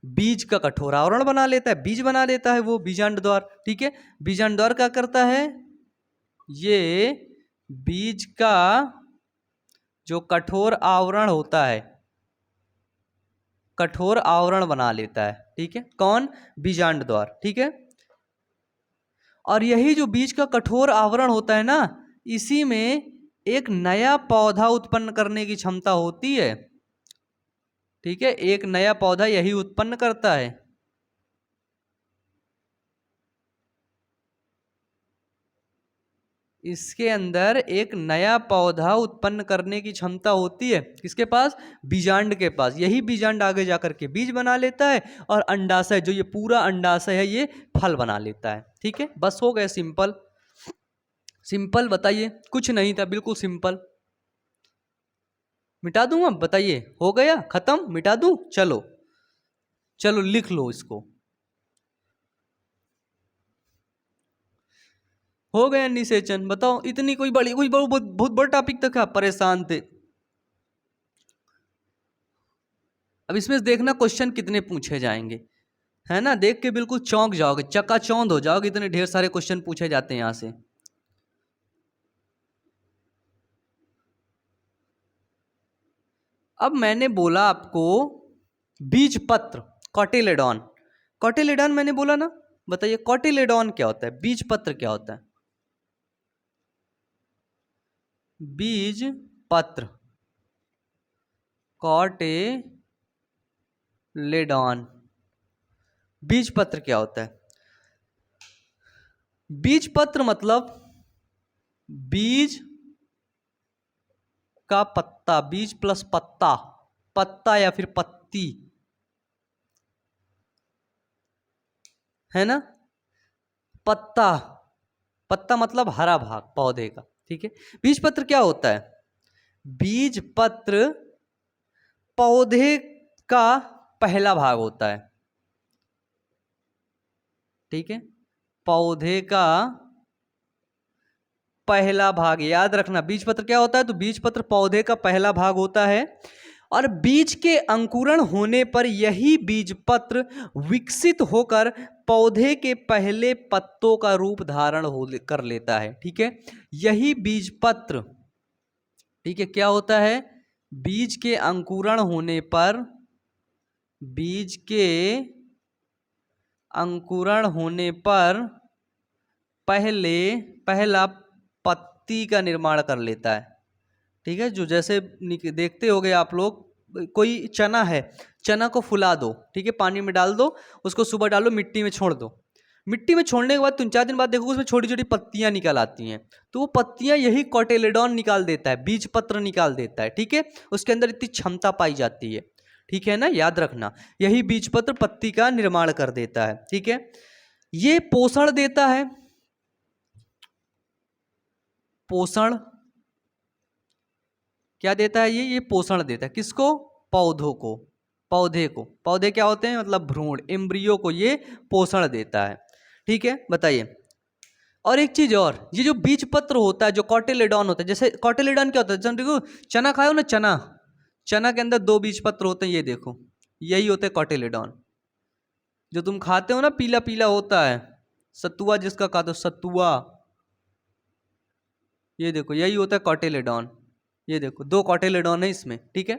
बीज का कठोर आवरण बना लेता है, बीज बना लेता है वो बीजांड द्वार। ठीक है, बीजांड द्वार क्या करता है? ये बीज का जो कठोर आवरण होता है, कठोर आवरण बना लेता है। ठीक है, कौन? बीजांड द्वार। ठीक है, और यही जो बीज का कठोर आवरण होता है ना, इसी में एक नया पौधा उत्पन्न करने की क्षमता होती है। ठीक है, एक नया पौधा यही उत्पन्न करता है। इसके अंदर एक नया पौधा उत्पन्न करने की क्षमता होती है। किसके पास? बीजांड के पास। यही बीजांड आगे जाकर के बीज बना लेता है और अंडाशय, जो ये पूरा अंडाशय है, ये फल बना लेता है। ठीक है, बस हो गए, सिंपल। सिंपल, बताइए, कुछ नहीं था, बिल्कुल सिंपल। मिटा दूं अब? बताइए, हो गया खत्म? मिटा दूं? चलो चलो लिख लो इसको। हो गया निषेचन। बताओ, इतनी कोई बहुत बड़ा टॉपिक तक आप परेशान थे। अब इसमें देखना क्वेश्चन कितने पूछे जाएंगे, है ना? देख के बिल्कुल चौंक जाओगे, चकाचौंध हो जाओगे, इतने ढेर सारे क्वेश्चन पूछे जाते हैं यहां से। अब मैंने बोला आपको बीज पत्र, कॉटिलेडॉन। कॉटिलेडॉन मैंने बोला ना, बताइए कॉटिलेडॉन क्या होता है, बीज पत्र क्या होता है? बीज पत्र, कॉटिलेडॉन, बीज पत्र क्या होता है? बीज पत्र मतलब बीज का पत्ता, बीज प्लस पत्ता, पत्ता या फिर पत्ती, है ना? पत्ता, पत्ता मतलब हरा भाग पौधे का। ठीक है, बीज पत्र क्या होता है? बीज पत्र पौधे का पहला भाग होता है। ठीक है, पौधे का पहला भाग, याद रखना। बीज पत्र क्या होता है? तो बीज पत्र पौधे का पहला भाग होता है, और बीज के अंकुरण होने पर यही बीज पत्र विकसित होकर पौधे के पहले पत्तों का रूप धारण कर लेता है। ठीक है, यही बीज पत्र, ठीक है, क्या होता है? बीज के अंकुरण होने पर, बीज के अंकुरण होने पर पहला पत्ती का निर्माण कर लेता है। ठीक है, जो जैसे देखते होगे आप लोग, कोई चना है, चना को फुला दो, ठीक है, पानी में डाल दो, उसको सुबह डालो, मिट्टी में छोड़ दो। मिट्टी में छोड़ने के बाद 3-4 दिन बाद देखो उसमें छोटी छोटी पत्तियां निकल आती हैं, तो वो पत्तियां यही कॉटिलेडॉन निकाल देता है, बीज पत्र निकाल देता है। ठीक है, उसके अंदर इतनी क्षमता पाई जाती है। ठीक है ना, याद रखना, यही बीज पत्र पत्ती का निर्माण कर देता है। ठीक है, ये पोषण देता है, पोषण क्या देता है? ये पोषण देता है, किसको? पौधों को, पौधे को। पौधे क्या होते हैं? मतलब भ्रूण, एम्ब्रियो को ये पोषण देता है। ठीक है, बताइए। और एक चीज और, ये जो बीज पत्र होता है, जो कॉटिलेडॉन होता है, जैसे कॉटिलेडॉन क्या होता है? देखो, चना खाओ ना, चना, चना के अंदर 2 बीज पत्र होते हैं, ये देखो, यही होते हैं कॉटिलेडॉन। जो तुम खाते हो ना, पीला पीला होता है, सतुआ जिसका खाते हो, सतुआ, ये देखो, यही होता है कॉटिलेडॉन। ये देखो, 2 कॉटिलेडॉन है इसमें। ठीक है,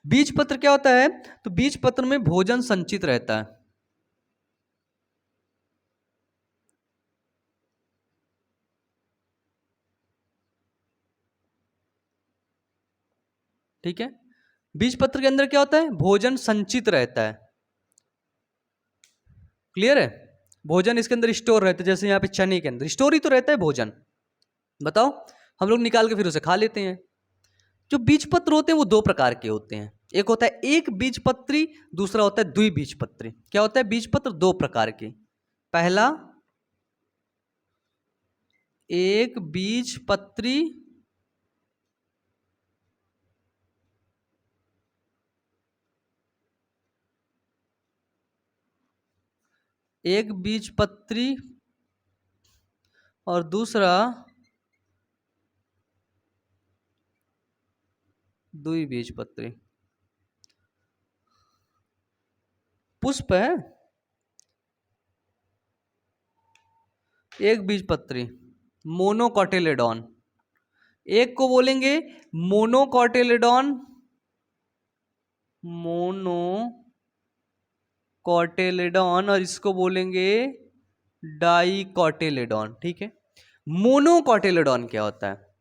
बीज पत्र क्या होता है? तो बीज पत्र में भोजन संचित रहता है। ठीक है, बीज पत्र के अंदर क्या होता है? भोजन संचित रहता है। क्लियर है? भोजन इसके अंदर स्टोर रहता है, जैसे यहाँ पे चने के अंदर स्टोर ही तो रहता है भोजन। बताओ, हम लोग निकाल के फिर उसे खा लेते हैं। जो बीज पत्र होते हैं वो 2 प्रकार के होते हैं, एक होता है एक बीजपत्री, दूसरा होता है द्विबीजपत्री। क्या होता है? बीज पत्र 2 प्रकार के, पहला एक बीजपत्री, एक बीजपत्री, और दूसरा द्विबीजपत्री। पुष्प है, एक बीजपत्री, मोनोकोटिलेडॉन। एक को बोलेंगे मोनोकोटिलेडॉन, मोनोकोटिलेडॉन, और इसको बोलेंगे डाइकोटिलेडॉन। ठीक है। मोनोकोटिलेडॉन क्या होता है?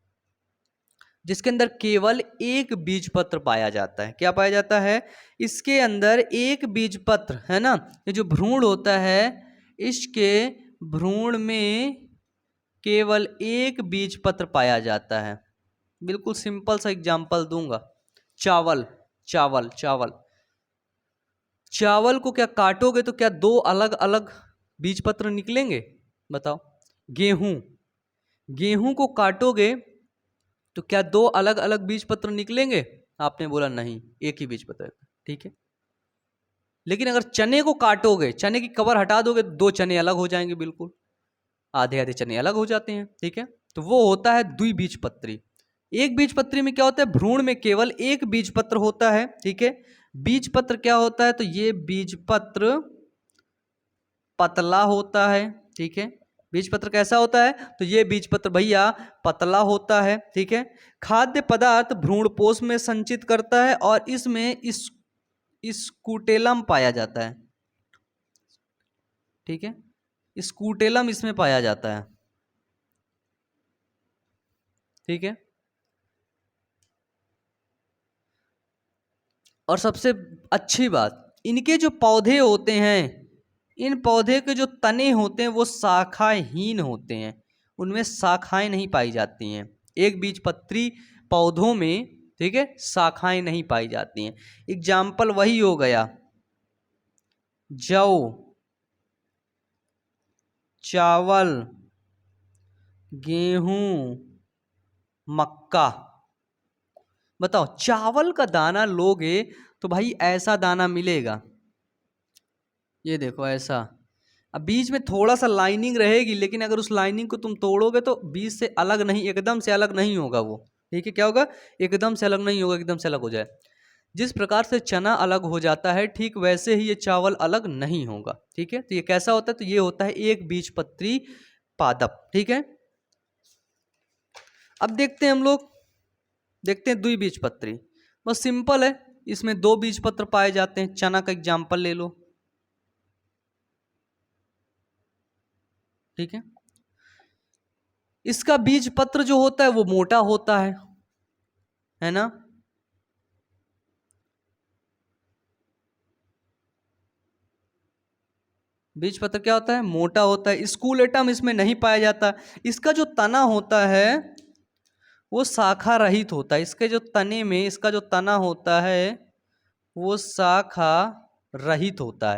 जिसके अंदर केवल एक बीजपत्र पाया जाता है। क्या पाया जाता है? इसके अंदर एक बीजपत्र, है ना। ये जो भ्रूण होता है, इसके भ्रूण में केवल एक बीजपत्र पाया जाता है। बिल्कुल सिंपल सा एग्जांपल दूंगा, चावल चावल चावल चावल को क्या काटोगे तो क्या दो अलग अलग बीजपत्र निकलेंगे? बताओ। गेहूं, गेहूं को काटोगे तो क्या दो अलग अलग बीजपत्र निकलेंगे? आपने बोला नहीं, एक ही बीजपत्र। ठीक है। लेकिन अगर चने को काटोगे, चने की कवर हटा दोगे, दो चने अलग हो जाएंगे, बिल्कुल आधे आधे चने अलग हो जाते हैं। ठीक है। तो वो होता है द्विबीजपत्री। एक बीजपत्री में क्या होता है? भ्रूण में केवल एक बीजपत्र होता है। ठीक है। बीजपत्र क्या होता है? तो ये बीजपत्र पतला होता है। ठीक है। बीजपत्र कैसा होता है? तो ये बीजपत्र भैया पतला होता है। ठीक है। खाद्य पदार्थ भ्रूणपोष में संचित करता है और इसमें स्कूटेलम पाया जाता है। ठीक है। स्कूटेलम इसमें पाया जाता है। ठीक है। और सबसे अच्छी बात, इनके जो पौधे होते हैं, इन पौधे के जो तने होते हैं वो शाखाहीन होते हैं, उनमें शाखाएं नहीं पाई जाती हैं। एक बीजपत्री पौधों में, ठीक है, शाखाएं नहीं पाई जाती हैं। एग्जाम्पल वही हो गया, जौ, चावल, गेहूं, मक्का। बताओ, चावल का दाना लोगे तो भाई ऐसा दाना मिलेगा, ये देखो ऐसा। अब बीच में थोड़ा सा लाइनिंग रहेगी, लेकिन अगर उस लाइनिंग को तुम तोड़ोगे तो बीच से अलग नहीं, एकदम से अलग नहीं होगा वो। ठीक है। क्या होगा? एकदम से अलग नहीं होगा, एकदम से अलग हो जाए। जिस प्रकार से चना अलग हो जाता है, ठीक वैसे ही ये चावल अलग नहीं होगा। ठीक है। तो ये कैसा होता है? तो ये होता है एक बीजपत्री पादप। ठीक है। अब देखते हैं हम लोग, देखते हैं द्विबीजपत्री। बस सिंपल है, इसमें दो बीजपत्र पाए जाते हैं। चना का एग्जाम्पल ले लो। ठीक है। इसका बीजपत्र जो होता है वो मोटा होता है ना। बीजपत्र क्या होता है? मोटा होता है। स्कूलेटम इसमें नहीं पाया जाता। इसका जो तना होता है वो शाखा रहित होता है। इसके जो तने में, इसका जो तना होता है वो शाखा रहित होता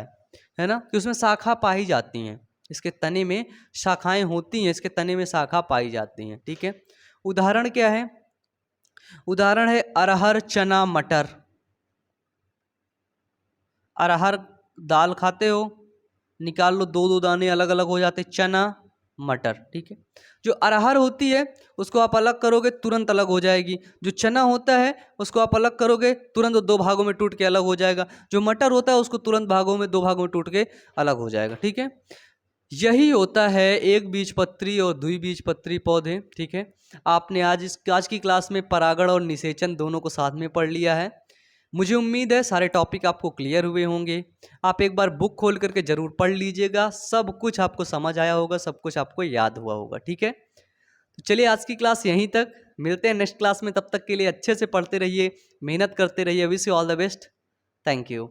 है ना, कि उसमें शाखा पाई जाती हैं। इसके तने में शाखाएं होती हैं, इसके तने में शाखा पाई जाती हैं। ठीक है। उदाहरण क्या है? उदाहरण है अरहर, चना, मटर। अरहर दाल खाते हो, निकाल लो, दो दो दाने अलग अलग हो जाते। चना, मटर। ठीक है। जो अरहर होती है उसको आप अलग करोगे तुरंत अलग हो जाएगी। जो चना होता है उसको आप अलग करोगे तुरंत दो भागों में टूट के अलग हो जाएगा। जो मटर होता है उसको तुरंत भागों में, दो भागों में टूट के अलग हो जाएगा। ठीक है। यही होता है एक बीजपत्री और द्विबीजपत्री पौधे। ठीक है। आपने आज की क्लास में परागण और निषेचन दोनों को साथ में पढ़ लिया है। मुझे उम्मीद है सारे टॉपिक आपको क्लियर हुए होंगे। आप एक बार बुक खोल करके जरूर पढ़ लीजिएगा, सब कुछ आपको समझ आया होगा, सब कुछ आपको याद हुआ होगा। ठीक है। तो चलिए आज की क्लास यहीं तक, मिलते हैं नेक्स्ट क्लास में। तब तक के लिए अच्छे से पढ़ते रहिए, मेहनत करते रहिए। Wish you all the best. Thank you.